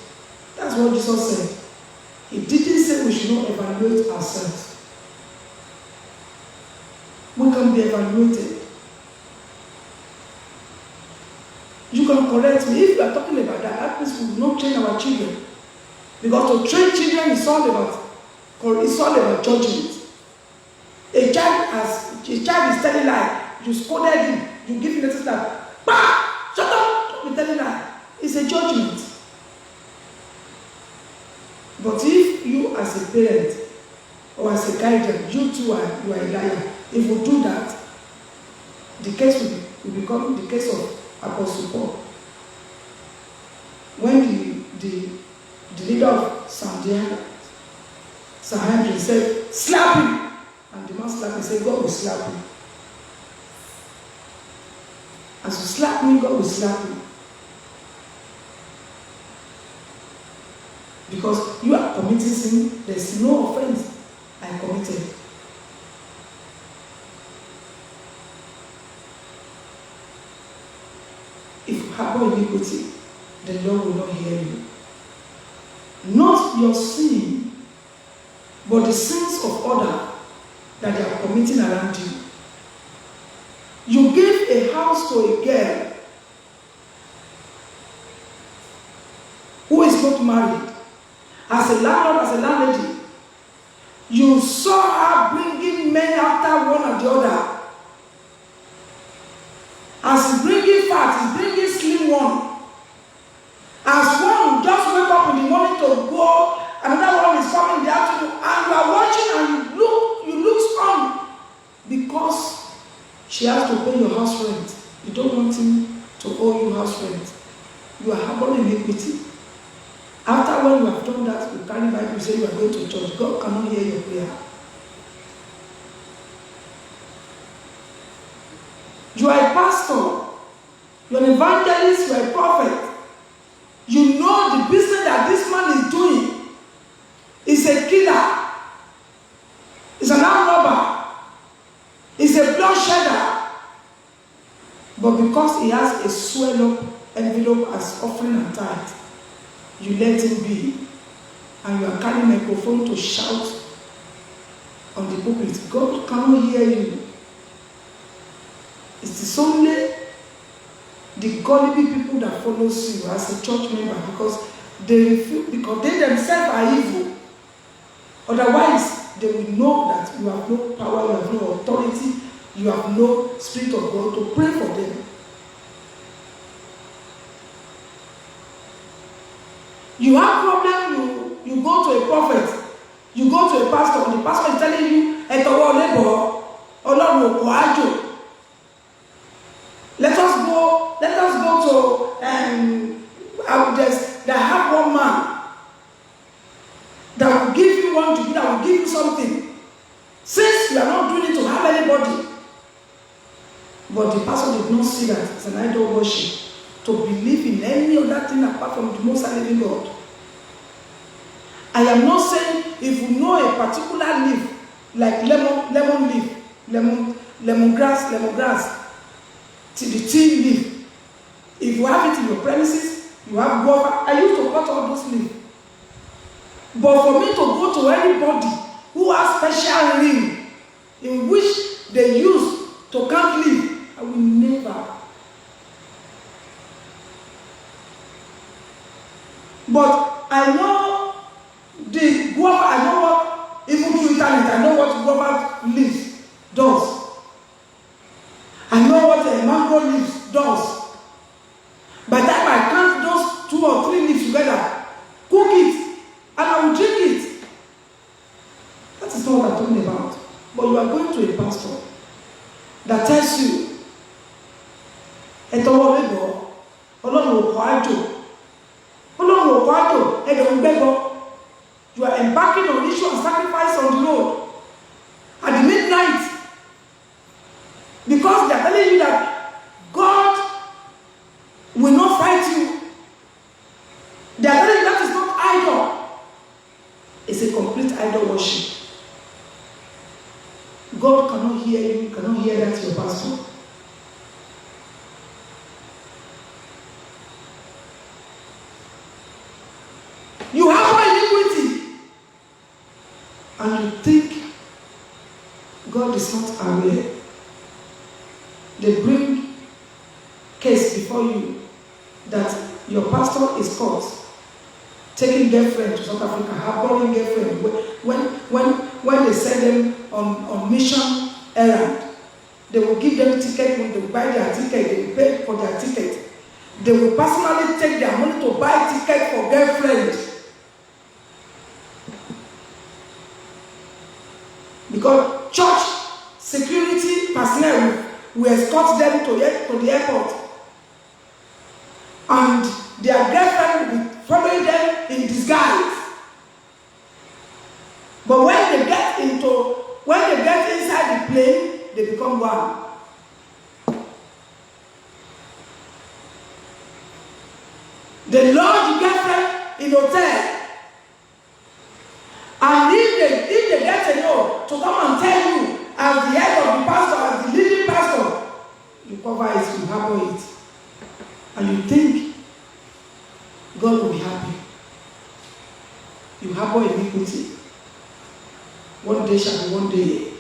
Speaker 1: That's what Jesus said. He didn't say we should not evaluate ourselves. We can be evaluated. You can correct me. If you are talking about that means we will not train our children. Because to train children is all about judgment. A child is telling lie. You scolded him. You give him the slap. Bah! Shut up! Don't be telling lie. It's a judgment. But if you as a parent or as a guardian, you are a liar. If you do that, the case will become the case of Apostle Paul. When the leader of Sanhedrin said, slap him, and the man slapped him, said, God will slap him. As you slap me, God will slap you. Because you are committing sin, there's no offense I committed. If you harbor iniquity, the Lord will not hear you. Not your sin, but the sins of others that they are committing around you. You give a house to a girl, who is not married, as a landlord, as a landlady, you saw her bringing men after one or the other. As he's bringing fat, he's bringing slim one. As one will just wake up in the morning to go, another one is coming in the afternoon, and you are watching and you look strong because she has to pay your house rent. You don't want him to owe you house rent. You are harboring iniquity. After when you have done that, you carry Bible, you say you are going to church. God cannot hear your prayer. You are a pastor, you are an evangelist, you are a prophet. You know the business that this man is doing is a killer, is an armed robber, is a bloodshedder. But because he has a swell up envelope as offering and tithe, you let him be, and you are carrying a microphone to shout on the pulpit. God cannot hear you. It is only the gullible people that follows you as a church member because they refuse, because they themselves are evil. Otherwise, they will know that you have no power, you have no authority, you have no Spirit of God to pray for them. You have problem, you go to a prophet, you go to a pastor, and the pastor is telling you, Etowo labor, Olorun ko ajo. Let us go to that have one man that will give you one to do, that will give you something. Since you are not doing it to have anybody, but the pastor did not see that as an idol worship, to believe in any other thing apart from the most high living God. I am not saying if you know a particular leaf, like lemon leaf, lemongrass, the tea leaf. If you have it in your premises, you have guava. I used to cut all those leaves. But for me to go to anybody who has special ring in which they use to count leaf, I will never. But I know the guava, I know what, even through internet, I know what guava leaves does. I know what a mango leaf does. By the time I count those 2 or 3 leaves together, cook it, and I will drink it. That is not what I'm talking about. But you are going to a pastor that tells you, Etowo labor, Olorun ko ajo. Olorun ko ajo, Edon gbego. You are embarking on issue and sacrifice on the road at the midnight. Because they are telling you that God will not fight you. They are telling you that is not idol. It's a complete idol worship. God cannot hear you, cannot hear that your pastor. You have iniquity, and you think God is not aware. They bring case before you that your pastor is caught taking girlfriend to South Africa, harboring girlfriend. When they send them on mission errand, they will give them ticket. When they buy their ticket, they will pay for their ticket. They will personally take their money to buy ticket for girlfriend. Because church security personnel will escort them to the airport. And their girlfriend will be following them in disguise. But when they get inside the plane, they become one. They lodge the girlfriend in hotel. And if they get a no to come and tell you as the head of the pastor, as the leading pastor, you cover it, you harbor it. And you think God will be happy. You harbor iniquity. One day shall be one day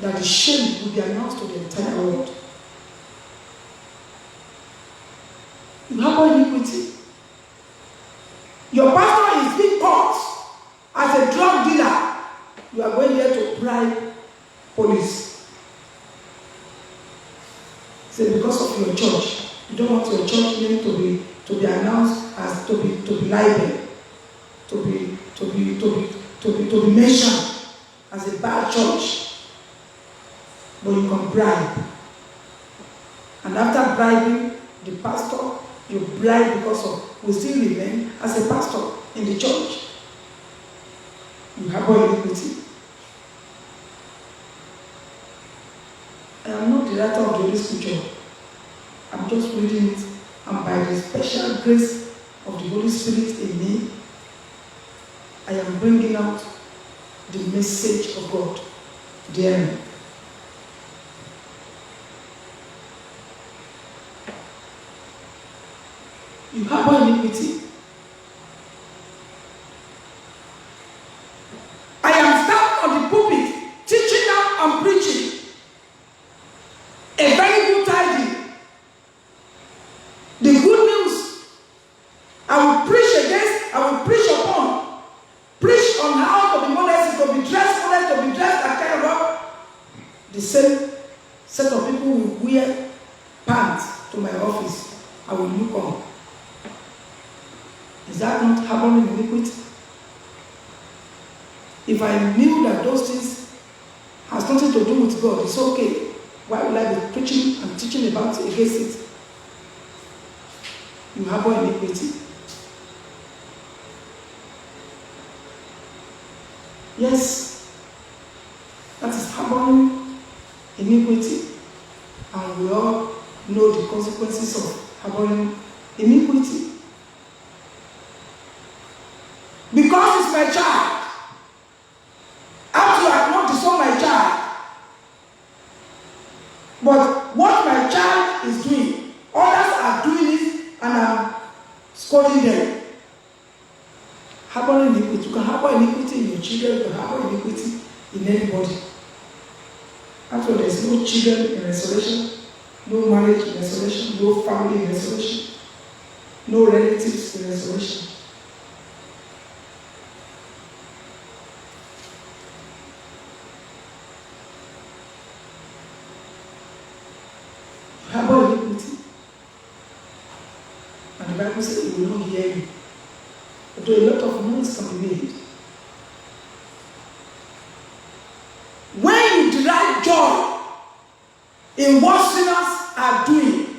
Speaker 1: that the shame will be announced to the entire world. You harbor iniquity. police. Say because of your church, you don't want your church name to be announced as to be libel, to be mentioned as a bad church. But you can bribe. And after bribing the pastor, you bribe because of we still remain as a pastor in the church. You harbor iniquity. I am not the writer of the Holy Scripture. I'm just reading it, and by the special grace of the Holy Spirit in me, I am bringing out the message of God to the enemy. You harbor iniquity. I am standing on the pulpit, teaching now and preaching a very good tidings. The good news I will preach against, I will preach upon, preach on how to be modest, to be dressed modest, to be dressed like kind of the same set of people who wear pants to my office. I will look on. Is that not harboring iniquity? If I knew that those things has nothing to do with God, it's okay. Why would I be preaching and teaching about it against it? You harbor iniquity. Yes, that is harboring iniquity. And we all know the consequences of harboring iniquity. Because it's my child. After I have not disowned my child. But what my child is doing, others are doing it and I'm scolding them. Harboring iniquity. You can harbor iniquity in your children, you can harbor iniquity in anybody. After all, there's no children in restoration, no marriage in restoration, no family in restoration, no relatives in restoration. Harbor iniquity. And the Bible says it will not hear you. Although a lot of noise can be made. When you derive joy in what sinners are doing,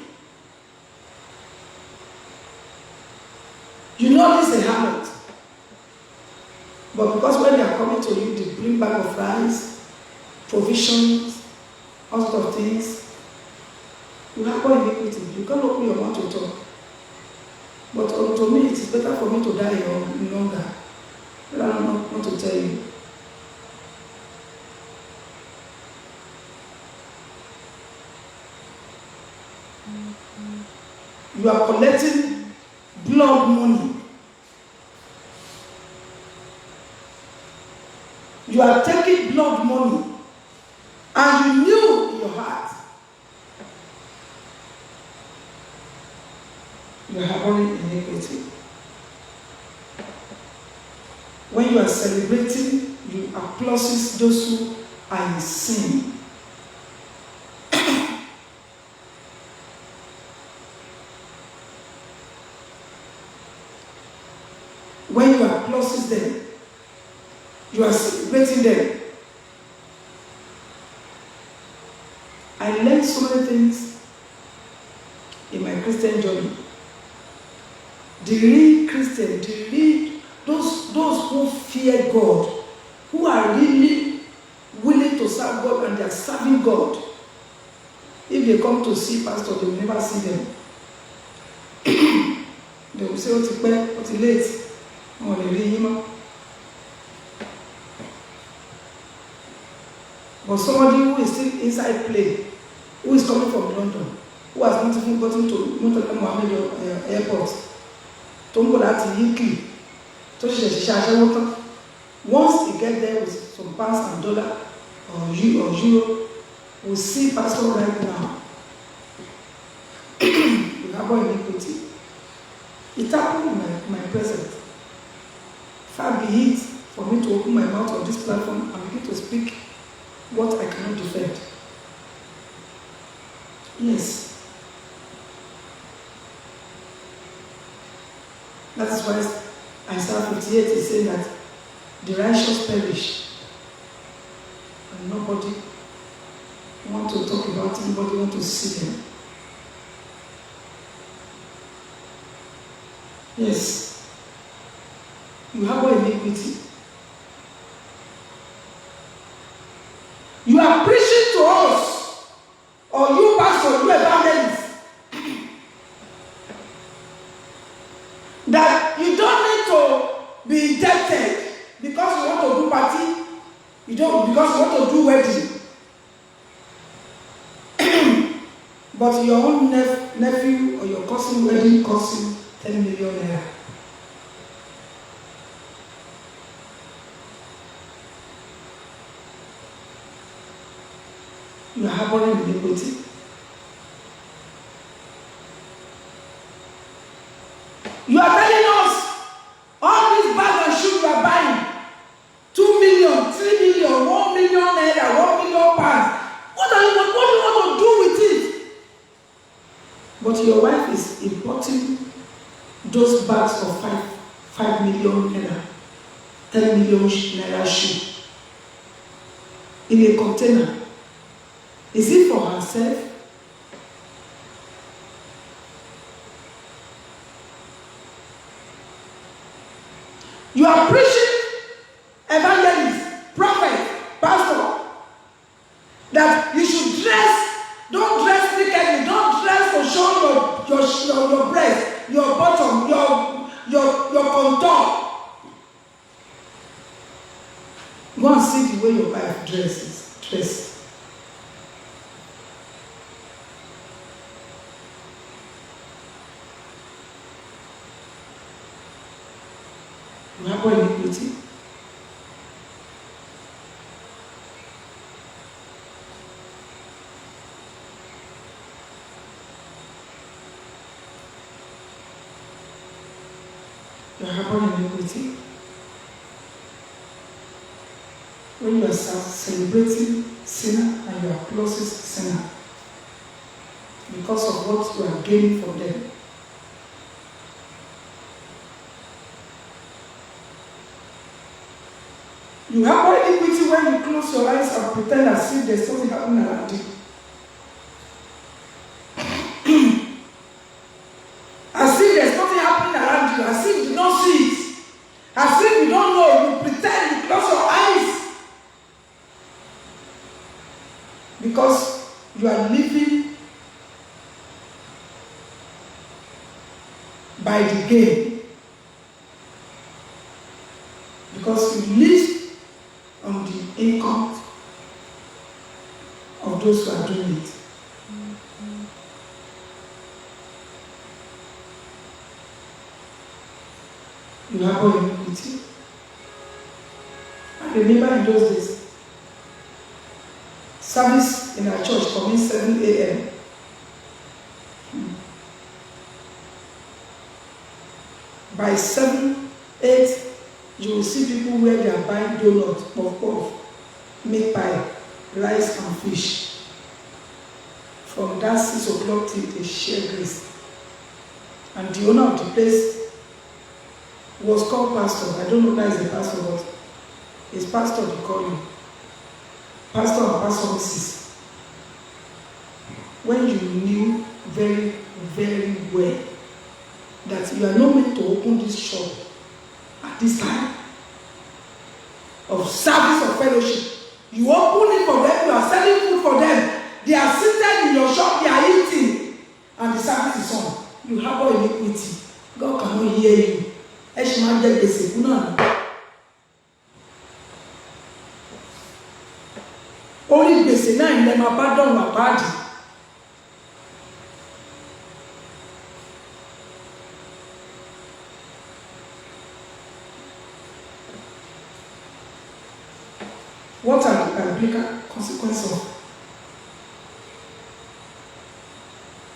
Speaker 1: you know this is a habit. But because when they are coming to you, they bring bag of rice, provisions, all sorts of things. You harbor iniquity. You can't open your mouth to talk. But to me, it is better for me to die in longer. But I don't want to tell you. You are collecting blood money. You are taking blood money. And you knew in your heart. You are harboring iniquity. When you are celebrating, you applaud those who are in sin. When you applaud them, you are celebrating them. I learned so many things in my Christian journey. The real Christian, those who fear God, who are really willing to serve God and they are serving God. If they come to see pastor, they will never see them. They will say, "What's late?" Oh, they really, you know. But somebody who is still inside play, who is coming from London, who has not even gotten to Murtala Mohammed Airport, to go that Italy, to once he get there with some pounds and dollar or euro, we'll see pastor right now. We harbor iniquity. It happened in my presence. Far be it for me to open my mouth on this platform and begin to speak what I cannot defend. Yes. That is why Isaiah 58 is saying that the righteous perish. And nobody want to talk about it, nobody want to see them. Yes. You have iniquity. You are preaching to us, or you pastor, you evangelist, that you don't need to be indebted because you want to do party, because you want to do wedding. But your own nephew or your cousin wedding costs you 10 million naira. You are harboring iniquity. You are telling us all these bags and shoes you are buying, 2 million, 3 million, 1 million naira, 1 million pounds. What do you want to do with it? But your wife is importing those bags of 5 million naira, 10 million naira shoe in a container. Is it for herself? You are preaching, evangelist, prophet, pastor, that you should dress, don't dress nakedly, don't dress for showing your breast, your bottom, your contour. Go and see the way your wife dresses. You have iniquity. You have iniquity. When you are celebrating sinner and you are closest sinner because of what you are gaining from them. You have iniquity when you close your eyes and pretend as if there's something happening around you. As if there's nothing happening around you, as if you do not see it, as if you don't know, you pretend, you close your eyes. Because you are living by the game. Because you live on the income of those who are doing it. You have iniquity. I remember in those days, service in our church commenced 7 a.m. By 7, 8, you will see people where they are buying donuts, puff, meat pie, rice and fish. From that 6 o'clock till they share grace. And the owner of the place was called pastor. I don't know why he's a pastor, but it's pastor they call him. Pastor and pastor Mrs. When you knew very, very well that you are not meant to open this shop at this time of service or fellowship, you open it for them, you are selling food for them, they are seated in your shop, they are eating, and the service is on. You have iniquity. God cannot hear you. Only gbèsè náà ilẹ̀ máa bá dọ̀rùn àpáàdì. What are the biblical consequences of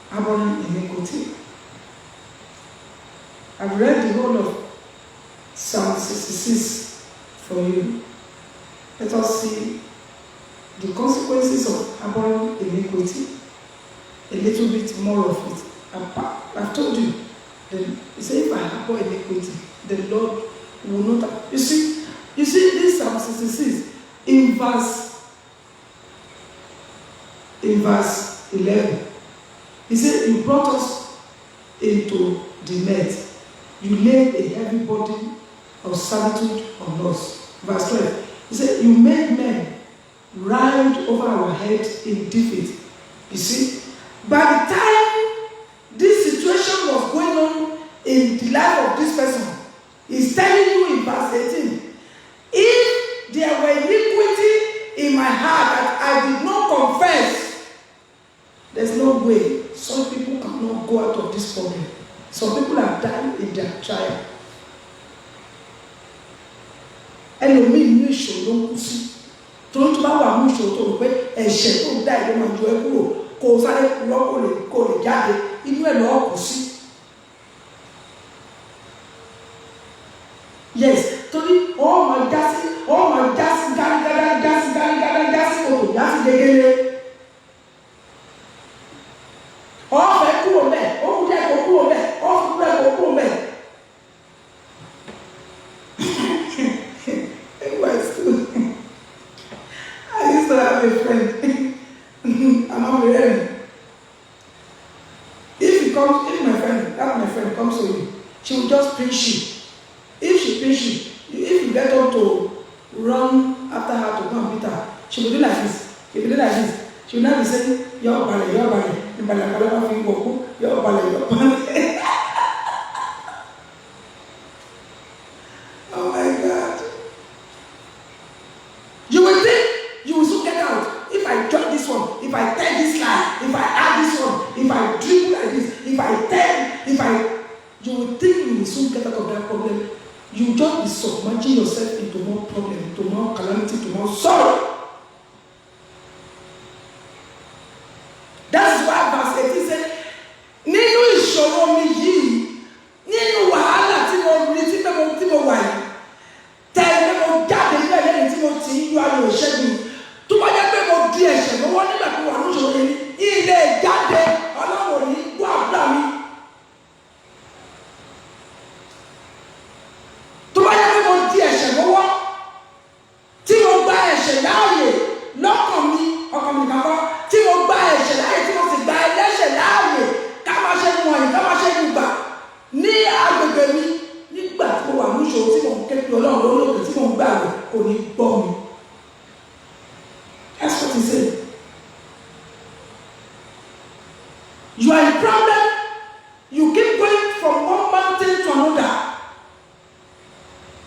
Speaker 1: harboring iniquity? I've read the whole of Psalm 66 for you. Let us see the consequences of harboring iniquity, a little bit more of it. I've told you, he said, if I harbor iniquity, the Lord will not. You see this Psalm 66 in verse 11. He said, you brought us into the net. You laid a heavy burden of servitude on us. Verse 12. He said, you made men ride over our heads in defeat. You see, by the time this situation was going on in the life of this person, he's telling you in verse 18, if there were iniquity in my heart that I did not confess, there's no way some people cannot go out of this problem. Some people have died in their trial. Ẹlòmíì ní ìṣòro ń kú sí. Torí tó bá wà mú ìṣòro tó rò pé ẹ̀ṣẹ̀ tó dá ìlú máa ju ẹ kúrò kó o sáré kúrò kó lè jáde inú ẹ̀ lọ́ọ́ kù sí. Yes, torí ó máa já sí gárígádá já sí kòtò já sí gégélé. Ọ̀fẹ́ kúrò bẹ́ẹ̀, ó kú jẹ́ kó kúrò bẹ́ẹ̀, ó kú bẹ́ẹ̀ kó kúrò bẹ́ẹ̀. I used to have a friend. I'm not married. If my friend comes to you, she will just pinch you. If she pinch you, if you get up to run after her to go and beat her, she will do like this. If you do like this, she will not be saying, your ballet, your ballet. Oh my God. You will think you will soon get out. If I drop this one, if I tell this lie, if I add this one, if I dribble like this, you will think you will soon get out of that problem. You will just be submerging yourself into more problem, into more calamity, into more sorrow. That's why verse 18 said, nínú ìṣòro mi yìí, nínú wàhálà tí mo rí tí mo wà yìí, tẹ̀lé mo jáde ní ẹ̀lẹ́ni tí mo ti ń yọ ayò ìṣẹ́gun. Tó bá jẹ́ pé mo di ẹ̀ṣẹ̀ lọ́wọ́ nígbà tó wà ní ìṣòro yìí, ilé ìjáde Ọlọ́run ní gbọ́ àdúrà mi. Tó bá jẹ́ pé mo di ẹ̀ṣẹ̀ lọ́wọ́, tí mo gba ẹ̀ṣẹ̀ láàyè lọ́kàn mi, ọkàn mi kàkọ́, tí mo gba ẹ̀ṣẹ̀ láàyè, tí mo sì gba ẹlẹ́ṣẹ̀ láàyè, ká máa ṣe wọ̀nyí, ká máa ṣe gbùgbà ní agbègbè mi nígbà tí mo wà ní ìṣòro tí mo ń ké pe Ọlọ́run lórí òkè tí mo ń gbà rẹ̀ kò ní gbọ́ mi. That's what he said. You are in problem, you keep going from one mountain to another.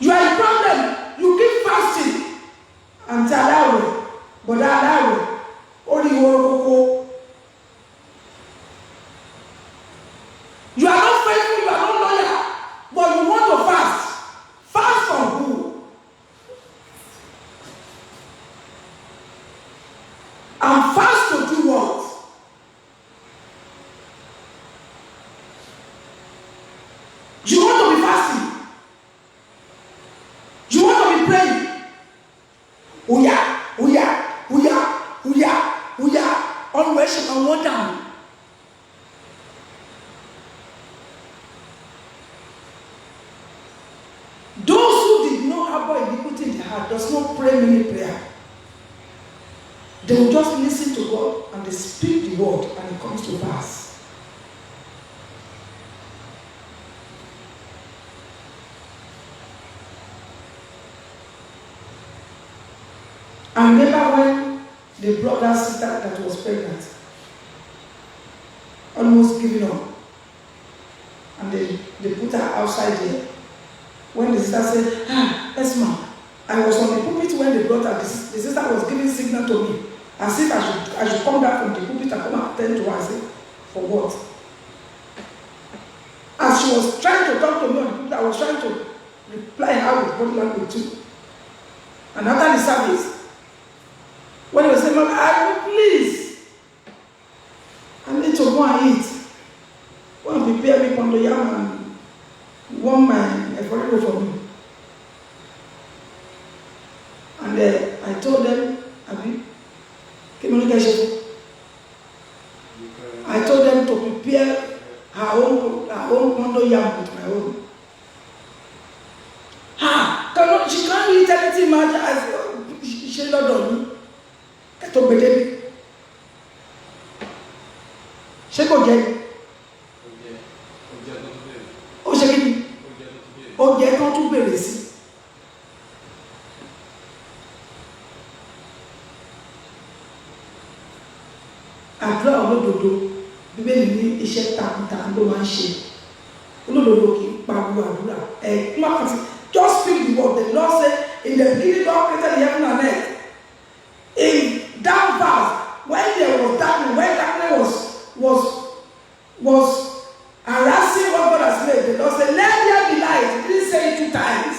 Speaker 1: You are in problem, you keep fasting until aláwẹ̀, bọ̀dá aláwẹ̀, ó rí ìwọ̀n kókó. You are not faithful, you are not loyal, but you want to fast. Fast from who? And fast to do what? You want to be fasting. You want to be praying. On worship and one down. Those who did not harbor iniquity in their heart does not pray many prayer. They will just listen to God and they speak the word and it comes to pass. I remember when they brought that sister that was pregnant, almost giving up, and they put her outside there. When the sister said, Esma, I was on the pulpit when they brought her, the sister was giving signal to me, as if I should come back from the pulpit and come and attend to her. I said, for what? As she was trying to talk to me on the pulpit, I was trying to reply her with body language too. And after the service, when he was saying, please, I need to go and eat. Go and prepare me pondo yam and warm my eforibo for me. And I told them, oúnjẹ tó tún bèrè sí. Àdúrà olódodo Bíbélì ní iṣẹ́ takuntakun ló máa ń ṣe. Olódodo kì í pariwo àdúrà. Just speak the word. The Lord said, in the beginning God created the heaven and earth. In that verse, when there was darkness, when darkness was harassing what God has made, the Lord said, let there be light. He didn't say it 2 times.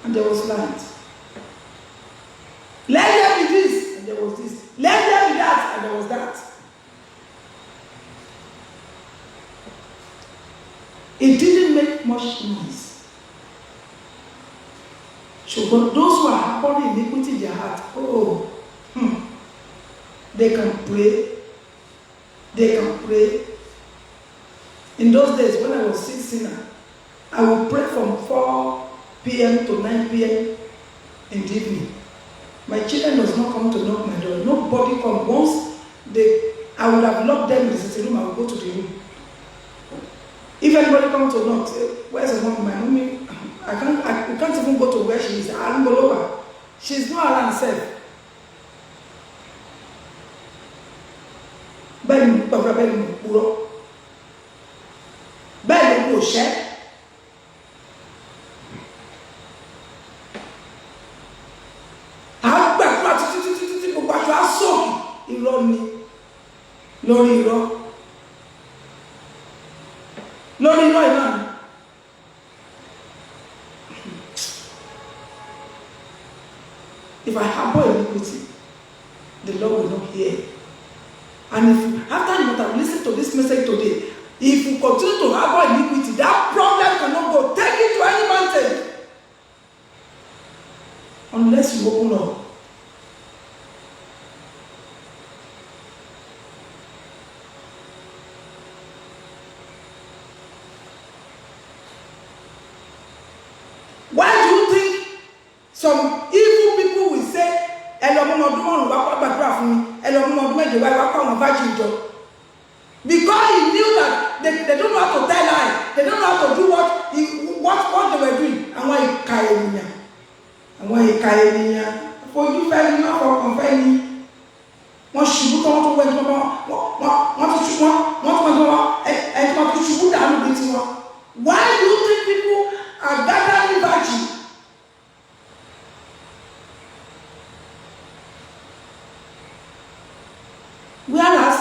Speaker 1: And there was light. Let there be this, and there was this. Let there be that, and there was that. It didn't make much noise. So, but those who are harboring iniquity in their heart, they can pray. They can pray. In those days, when I was still sinner, I would pray from 4 p.m. to 9 p.m. in the evening. My children does not come to knock my door. Nobody come. Once I would have locked them in the sitting room, I would go to the room. If anybody comes to knock, say, where's the mom? My mommy, we can't even go to where she is. I don't go over. She's not around herself. Ben Papa Ben Puro. Ben Moshe. Àwọn gbàgbọ́ títí gbogbo aṣọ asọ́ọ̀kì irọ́ ni lórí irọ́. Lórí irọ́ iná ni. If I harbor iniquity, the Lord will not hear. And if after you have listened to this message today, if you continue to harbor iniquity, that problem cannot go. Take it to any mountain. Unless you open up. Why do you think some evil people will say, because he knew that they don't know how to tell lies, they don't know how to do what they were doing. And why he carried me? And why he carried me? For you, very not for complaining. One should go to where why do you think people are gathering virtue? Whereas,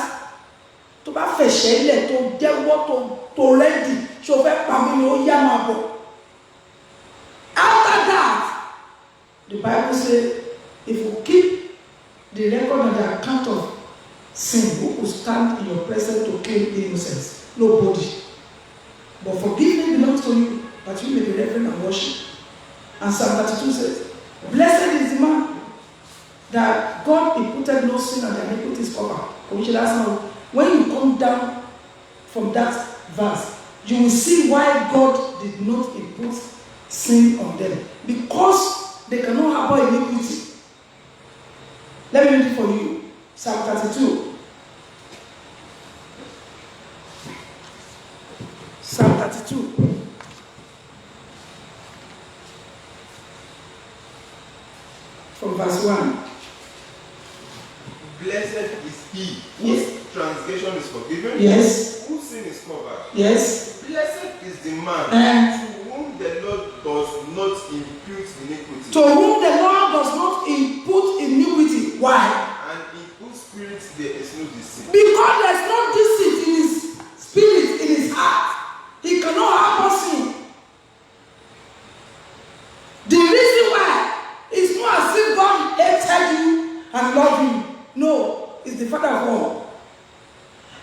Speaker 1: to bá fẹ̀ṣẹ̀ ilẹ̀ tó jẹ́wọ́ tó rẹ́dì ṣó fẹ́ pàmì ni ó yá máa bọ̀. After that, the Bible says, if you keep the record and the account of sin, who will stand in your presence to claim innocence? Nobody. But forgiveness belongs to you, but you may be reverent and worship. And Psalm 32 says, blessed is the man that God imputed no sin and the iniquity is covered. When you come down from that verse, you will see why God did not impute sin on them. Because they cannot harbor iniquity. Let me read it for you. Psalm 32. Psalm 32. From verse 1.
Speaker 3: Blessed is he
Speaker 1: Yes.
Speaker 3: whose transgression is forgiven,
Speaker 1: Yes.
Speaker 3: whose sin is covered.
Speaker 1: Yes.
Speaker 3: Blessed is the man
Speaker 1: And
Speaker 3: to whom the Lord does not impute iniquity,
Speaker 1: to whom the Lord does not impute iniquity. Why?
Speaker 3: and in whose spirit there is no deceit.
Speaker 1: Because there is no deceit in his spirit, in his heart. He cannot harbor sin. The reason why is not as if God hated you and loved you. No, it's the Father of all.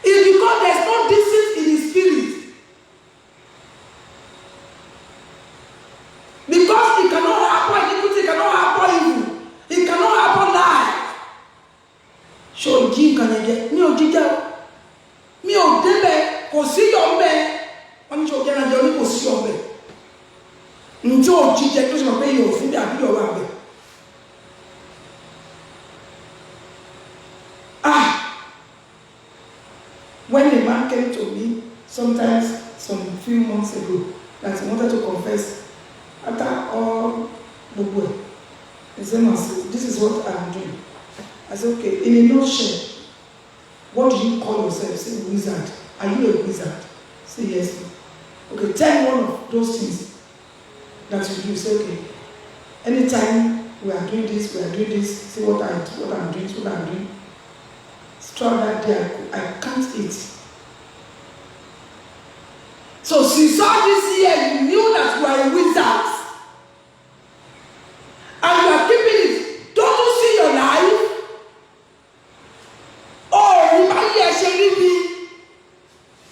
Speaker 1: It's because there is no deceit in his spirit. Because he cannot harbor iniquity, he cannot harbor evil, he cannot harbor lie. So Jim can get me or Jija. Me or Debe, ko see your man. I'm sure you're not going to see your man. Until Jija goes to pay your food and your rabbit. When a man came to me, sometimes some few months ago, that he wanted to confess. After all the way, he said, this is what I'm doing. I said, okay, in a nutshell, what do you call yourself? Say, wizard. Are you a wizard? Say, yes. Okay, tell me one of those things that you do. Say, okay, anytime we are doing this, see what I'm doing. Throughout that day, I can't eat. So since all this year, you knew that you are a wizard. And you are keeping it. Don't you see your life? Oh,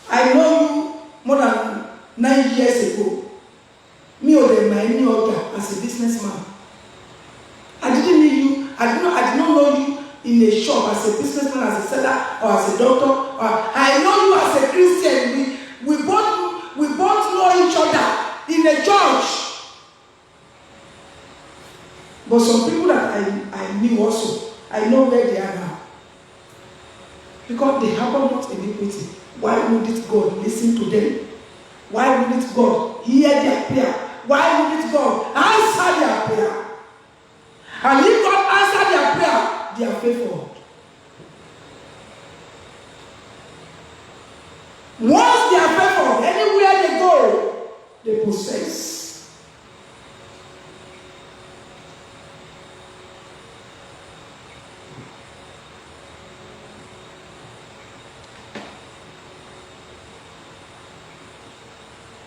Speaker 1: I know you more than 9 years ago. Me or my order as a businessman. I didn't meet you. I did not know you in a shop as a businessman, as a seller, or as a doctor. I know you as a Christian. We both know each other in a church. But some people that I knew also, I know where they are now. Because they harbor not iniquity. Why wouldn't God listen to them? Why wouldn't God hear their prayer? Why wouldn't God answer their prayer? And if God answers their prayer, they are faithful. Once they are faithful, anywhere they go, they possess.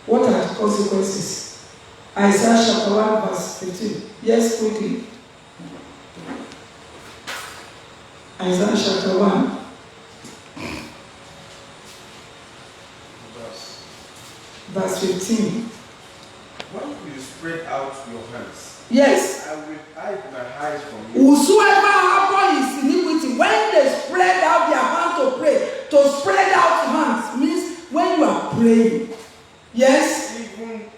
Speaker 1: What are the consequences? Isaiah chapter 1 verse 15. Yes, quickly. Isaiah chapter 1. Verse 15.
Speaker 3: When you spread out your hands,
Speaker 1: yes,
Speaker 3: I will hide my eyes from you.
Speaker 1: Whosoever harbor his iniquity, when they spread out their hand to pray, to spread out hands means when you are praying. Yes.
Speaker 3: Even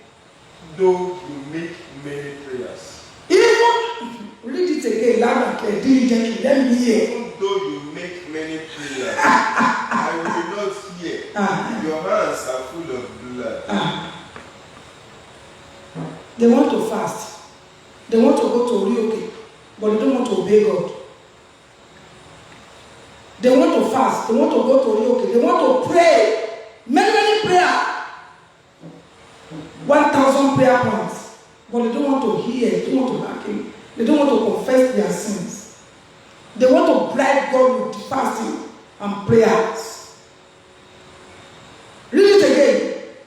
Speaker 3: though you make many prayers.
Speaker 1: Even read it again, loud and clear, diligently. Let me hear.
Speaker 3: Even though you make many prayers, I will not hear. Your hands are full of blood.
Speaker 1: They want to fast. They want to go to Rioke, but they don't want to obey God. They want to fast. They want to go to Rioke. They want to pray. Many prayer. 1,000 prayer points. But they don't want to hear. They don't want to hearken. They don't want to confess their sins. They want to bribe God with fasting and prayers. Read it again.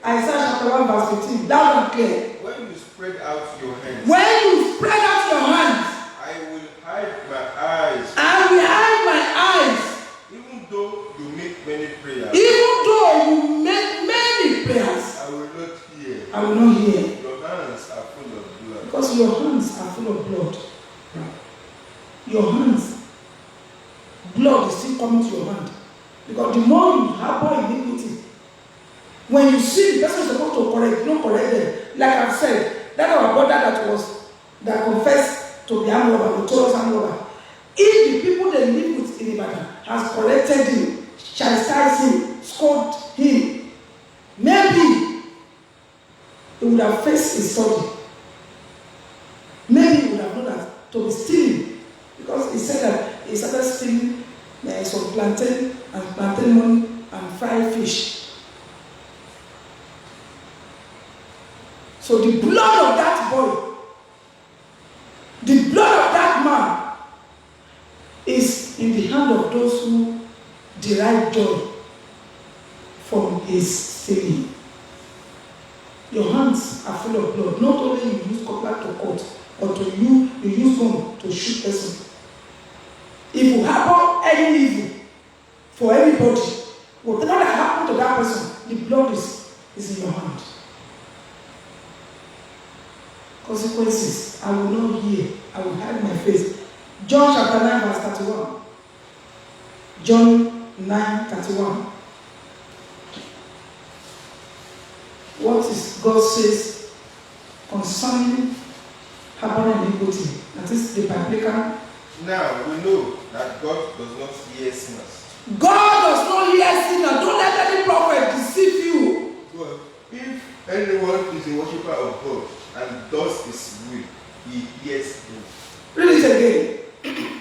Speaker 1: Isaiah chapter 1 verse 15. Loud and clear.
Speaker 3: When you spread out your hands.
Speaker 1: When you spread out your hands.
Speaker 3: I will hide my eyes.
Speaker 1: I will hide my eyes.
Speaker 3: Even though you make many prayers.
Speaker 1: Even though you make many prayers.
Speaker 3: I will not hear.
Speaker 1: I will not hear.
Speaker 3: Your hands are full of blood.
Speaker 1: Because your hands are full of blood. Your hands. Blood is still coming to your hand. Because the more you harbor iniquity, when you see the person is supposed to correct, you don't correct them. Like I've said, that our brother that confessed to be armed robber, notorious armed robber. If the people they live with in Ibadan has corrected him, chastised him, scolded him, maybe he would have faced his study. Maybe he would have known that to be stealing. Because he said that he started stealing some plantain money and fried fish. So the blood of that boy, the blood of that man is in the hand of those who derive joy from his stealing. Your hands are full of blood. Not only you use cutlass to cut, but you use gun to shoot person. If you harbor any evil for anybody, whatever that happened to that person, the blood is in your hand. Consequences. I will not hear. I will hide my face. John chapter 9 verse 31. John 9:31. What is God says concerning harboring iniquity? That is the biblical.
Speaker 3: Now we know that God does not hear sinners.
Speaker 1: God does not hear sinners. Don't let any prophet deceive you.
Speaker 3: Well, if anyone is a worshiper of God and does his will, he hears him.
Speaker 1: Read it again.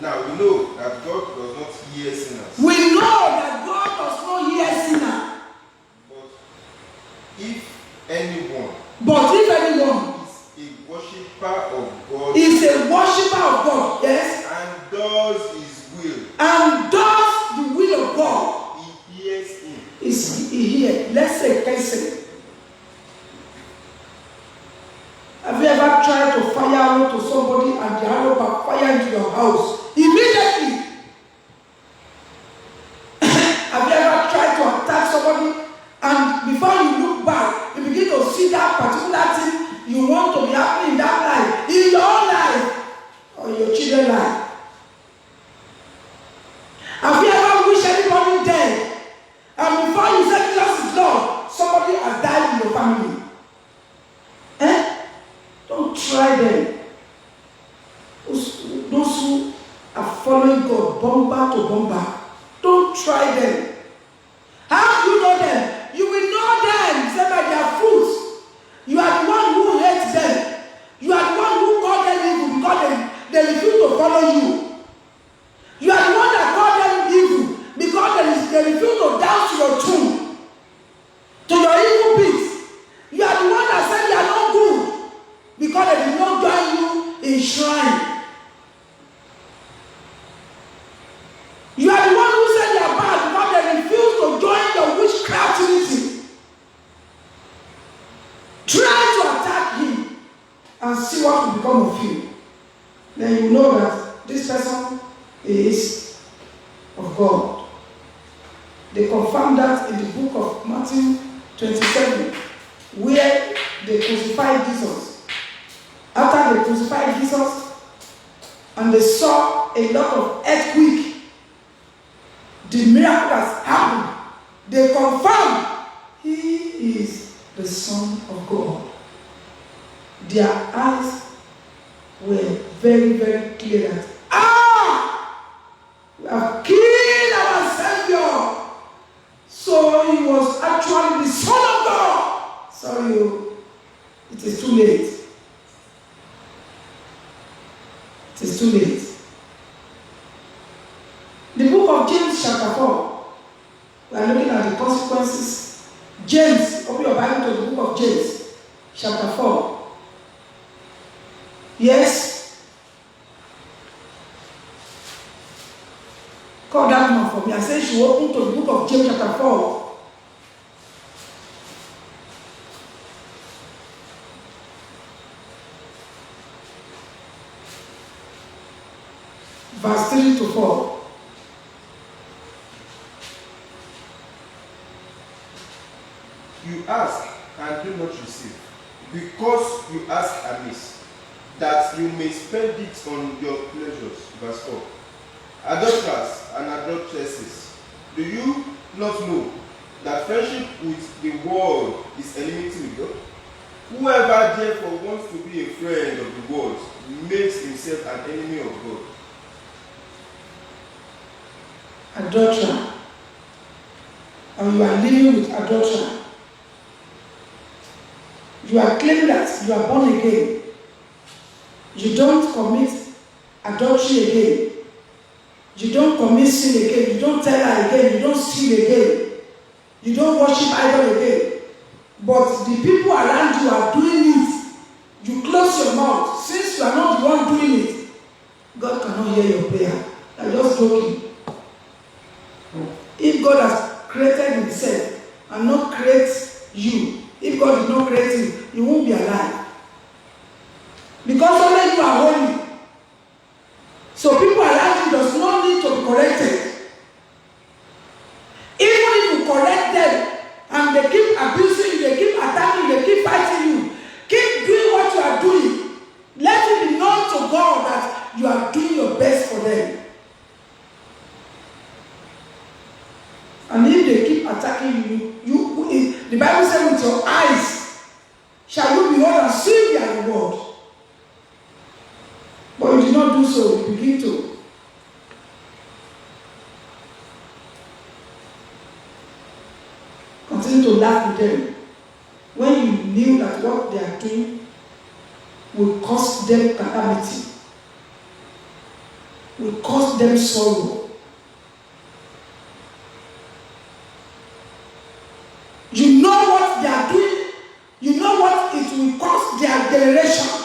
Speaker 3: Now we know that God does not hear sinners.
Speaker 1: We know that God does not hear sinners.
Speaker 3: But if anyone
Speaker 1: is
Speaker 3: a worshiper of God,
Speaker 1: yes,
Speaker 3: and does his will,
Speaker 1: and does the will of God,
Speaker 3: he hears him.
Speaker 1: He hears. Let's say person. Have you ever tried to fire arrow to somebody and the arrow backfire into your house? Immediately. Have you ever tried to attack somebody and before you look back, you begin to see that particular thing you want to be happening in that life, in your own life or your children's life? Have you ever wished anybody dead and before you say Jesus is Lord, somebody has died in your family? Don't try them. Those who are following God, bomber to bomber, don't try them. How do you know them? You will know them, say by their fruits. You are the one who hates them. You are the one who called them evil because they refuse to follow you. You are the one that called them evil because they refuse to dance to your tune, to your evil beats. You are the one that said they are not good because they did not join you in shrine. You are the one who said they are bad because they refuse to join your witchcraft unity. Try to attack him and see what will become of you. Then you know that this person is of God. They confirm that in the book of Matthew 27, where they crucified Jesus. After they crucified Jesus and they saw a lot of earthquake, the miracle has happened. They confirmed he is the Son of God. Their eyes were very, very clear that, we have killed our Savior. So he was actually the Son of God. Sorry, it is too late. It is too late. The book of James chapter 4, we are looking at the consequences. James, open your Bible to the book of James chapter 4. Yes? Call that one for me. I said she open to the book of James chapter 4. Verse 3 to 4.
Speaker 3: You ask and do not receive, because you ask amiss, that you may spend it on your pleasures. Verse 4. Adulterers and adulteresses, do you not know that friendship with the world is enmity with God? Whoever therefore wants to be a friend of the world makes himself an enemy of God.
Speaker 1: Adulterer, and you are living with adulterer. You are claiming that you are born again. You don't commit adultery again. You don't commit sin again. You don't tell her again. You don't steal again. You don't worship idol again. But the people around you are doing it. You close your mouth. Since you are not the one doing it, God cannot hear your prayer. You are just joking. If God has created himself and not create you, if God did not create you, you won't be alive. Because only you are holy. So people around you does not need to be corrected. Even if you correct them and they keep abusing you, they keep attacking you, they keep fighting you, keep doing what you are doing. Let it be known to God that you are doing your best for them. And if they keep attacking you, the Bible says with your eyes shall you behold and see their reward. But you did not do so, you begin to continue to laugh with them. knew that what they are doing will cause them calamity, will cause them sorrow. You know what they are doing, you know what it will cause their generation.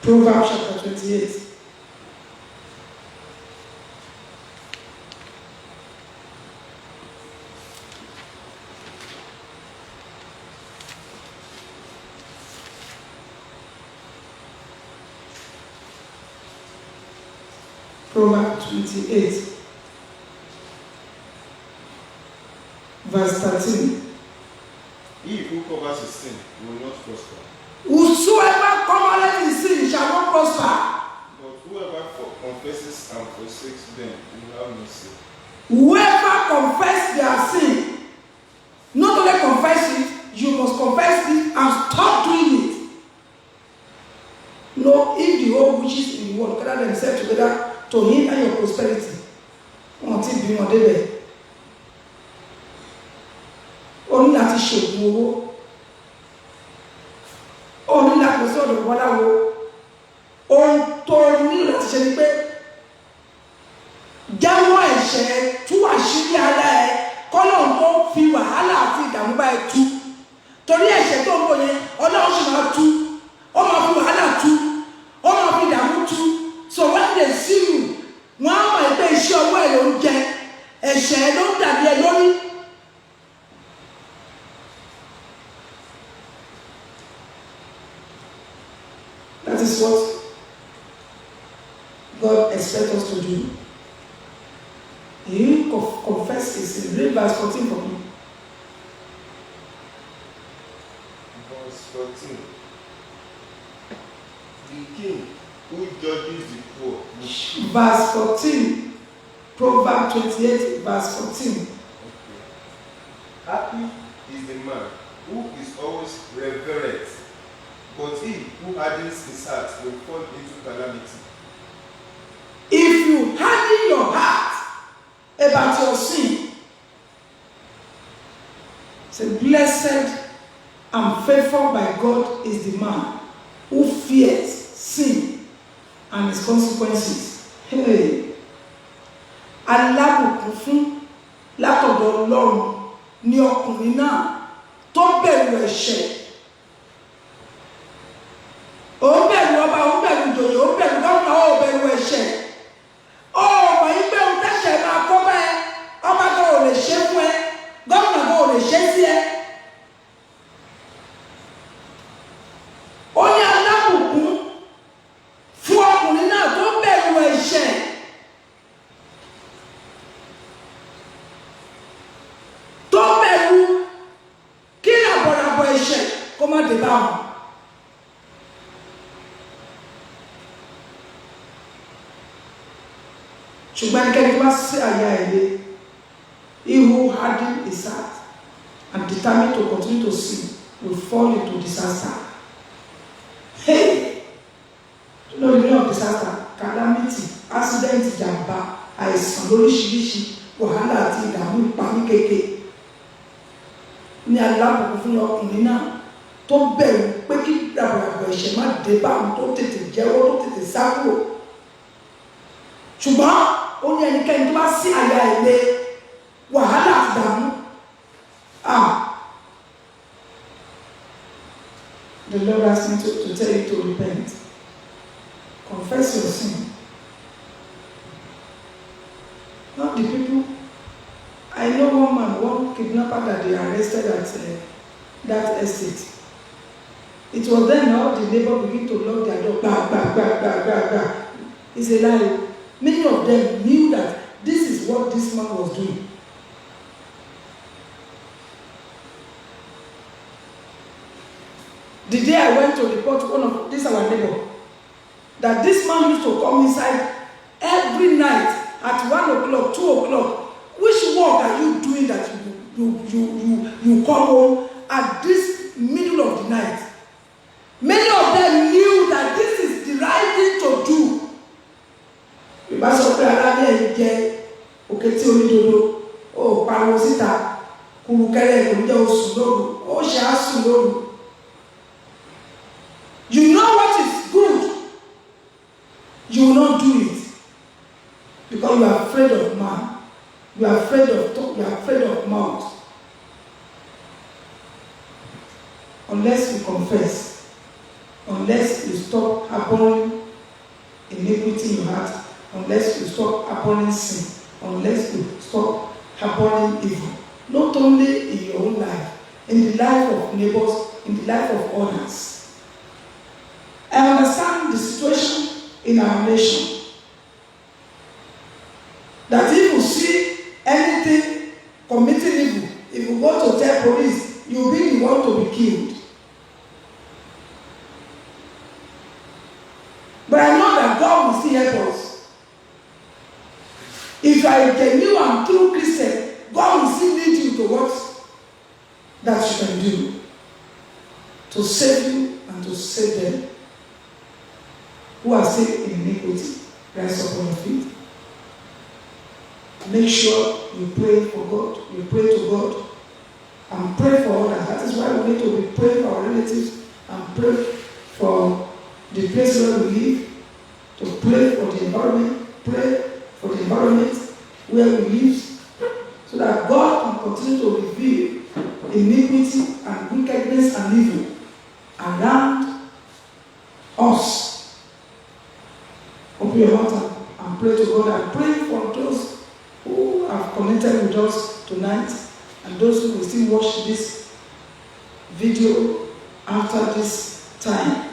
Speaker 1: Proverbs chapter 28. Proverbs 28, verse 13.
Speaker 3: He who covers his sin will not prosper,
Speaker 1: Whosoever covereth his sin shall not prosper.
Speaker 3: but whoever confesses and forsakes them will have mercy.
Speaker 1: Whoever confess their sin, not only confess it, you must confess it and stop doing it. No, if the whole witches in the world gather themselves together to hinder your prosperity, until you are there, only that is show. Only that was all the water. Ohun tó ní láti ṣe ni pé jẹ́wọ́ ẹ̀ṣẹ̀ tú àṣírí ara ẹ̀ kọ́lọ́run tó fi wàhálà àti ìdààmú bá ẹ tú. Torí ẹ̀ṣẹ̀ tó ń bọ̀ yẹn Ọlọ́run sì máa tú, ó máa fi wàhálà tú, ó máa fi ìdààmú tú. So when they see you, wọ́n á mọ̀ pé iṣẹ́ ọwọ́ ẹ̀ ló ń jẹ, ẹ̀ṣẹ̀ ẹ̀ ló ń dàbí ẹ lórí. That is what God expects us to do. You confess his sin. Read verse 14 for me.
Speaker 3: Verse 14. The king who judges the poor will
Speaker 1: Verse 14. Proverbs 28, verse 14.
Speaker 3: Okay. Happy is the man who is always reverent, but he who hardens his heart will fall into calamity.
Speaker 1: If you harden your heart about your sin, say, blessed and faithful by God is the man who fears sin and its consequences. Hey. Alábùkún fún látọ̀dọ̀ Ọlọ́run ní ọkùnrin náà tó bẹ̀rù ẹ̀ṣẹ̀. Ó bẹ̀rù ọba, ó bẹ̀rù ìjòyè, ó bẹ̀rù gómìnà, ó bẹ̀rù ẹ̀ṣẹ̀. Ó mọ̀ yí pé ohun tẹ́ṣẹ̀ máa kọ́ bá ẹ, ọba kan ò lè ṣe fún ẹ, gómìnà kan ò lè ṣe sí ẹ. Ó ní alábùkún fún ọkùnrin náà tó bẹ̀rù ẹ̀ṣẹ̀. Tó bẹ̀rù kí ràbọ̀ràbọ̀ ẹ̀ṣẹ̀ kó má dé bá wọn. Ṣùgbọ́n ẹnikẹ́ni tó bá sí àyà ẹ̀lẹ́, he who hardened his heart and determined to continue to sin will fall into disaster. Hey! No meaning of disaster, calamity, accident, ìjàmbá, àìsàn lóríṣiríṣi, wàhálà àti ìdààmú ìpamí kéèké. Ní alábùkún fún ọkùnrin náà tó bẹ̀rù pé kí ràbàràbọ̀ ẹ̀ṣẹ̀ má dé bá àwọn tó tètè jẹ́wọ́ tó tètè sá kúrò. Ṣùgbọ́n ó ní ẹnikẹ́ni tó bá sí àyà ilé wàhálà àti ìdààmú. The Lord asked me to tell you to repent. Confess your sin. Not the people. I know one kidnapper that they arrested at that estate. It was then all the neighbors begin to lock their door. Bah, bah, bah, bah, bah, bah. It's a lie. Many of them knew that this is what this man was doing. The day I went to report one of this our neighbor, that this man used to come inside every night at 1 o'clock, 2 o'clock. Which work are you doing that you come home at this You are afraid of talk, you are afraid of mouth. Unless you confess, unless you stop harboring iniquity in your heart, unless you stop harboring sin, unless you stop harboring evil, not only in your own life, in the life of neighbors, in the life of others. I understand the situation in our nation. That if you see anything committing evil, if you go to tell police, you'll be the one to be killed. But I know that God will still help us. If I can new and true Christian, God will still lead you to what that you can do to save you and to save them who are still in iniquity. Rise up on your feet. Make sure you pray for God. You pray to God and pray for others. That is why we need to be praying for our relatives and pray for the place where we live, to pray for the environment, pray for the environment where we live, so that God can continue to reveal iniquity and wickedness and evil around us. Open your heart and pray to God, and pray for those who have connected with us tonight and those who will still watch this video after this time.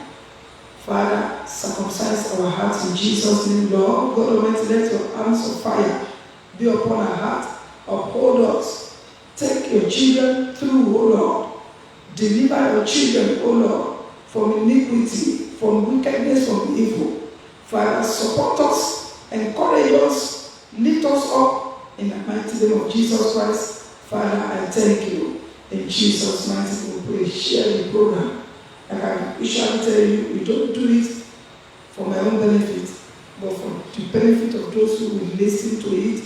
Speaker 1: Father, circumcise our hearts in Jesus' name, Lord. God Almighty, let your arms of fire be upon our heart. Uphold us. Take your children through, O Lord. Deliver your children, O Lord, from iniquity, from wickedness, from evil. Father, support us, encourage us, lift us up in the mighty name of Jesus Christ. Father, I thank you. In Jesus' mighty name we pray. Share the program. Like I usually tell you, we don't do it for my own benefit, but for the benefit of those who will listen to it,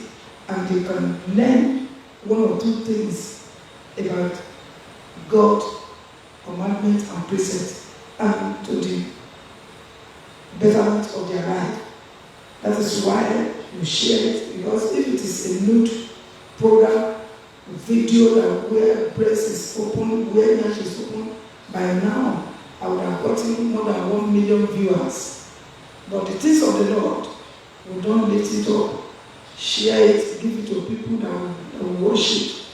Speaker 1: and they can learn one or two things about God, commandments and precepts, and to the betterment of their life. That is why you share it, because if it is a nude program, video that where breast is open, where nyash is open, by now I would have gotten more than 1 million viewers. But the things of the Lord, we don't let it up. Share it, give it to people that will worship.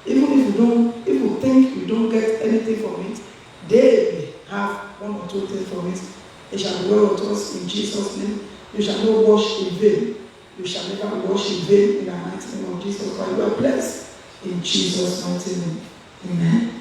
Speaker 1: Even if you think you don't get anything from it, they may have one or two things from it. It shall be well with us in Jesus' name. You shall not wash in vain. You shall never wash in vain in the mighty name of Jesus Christ. You are blessed in Jesus' mighty name. Amen.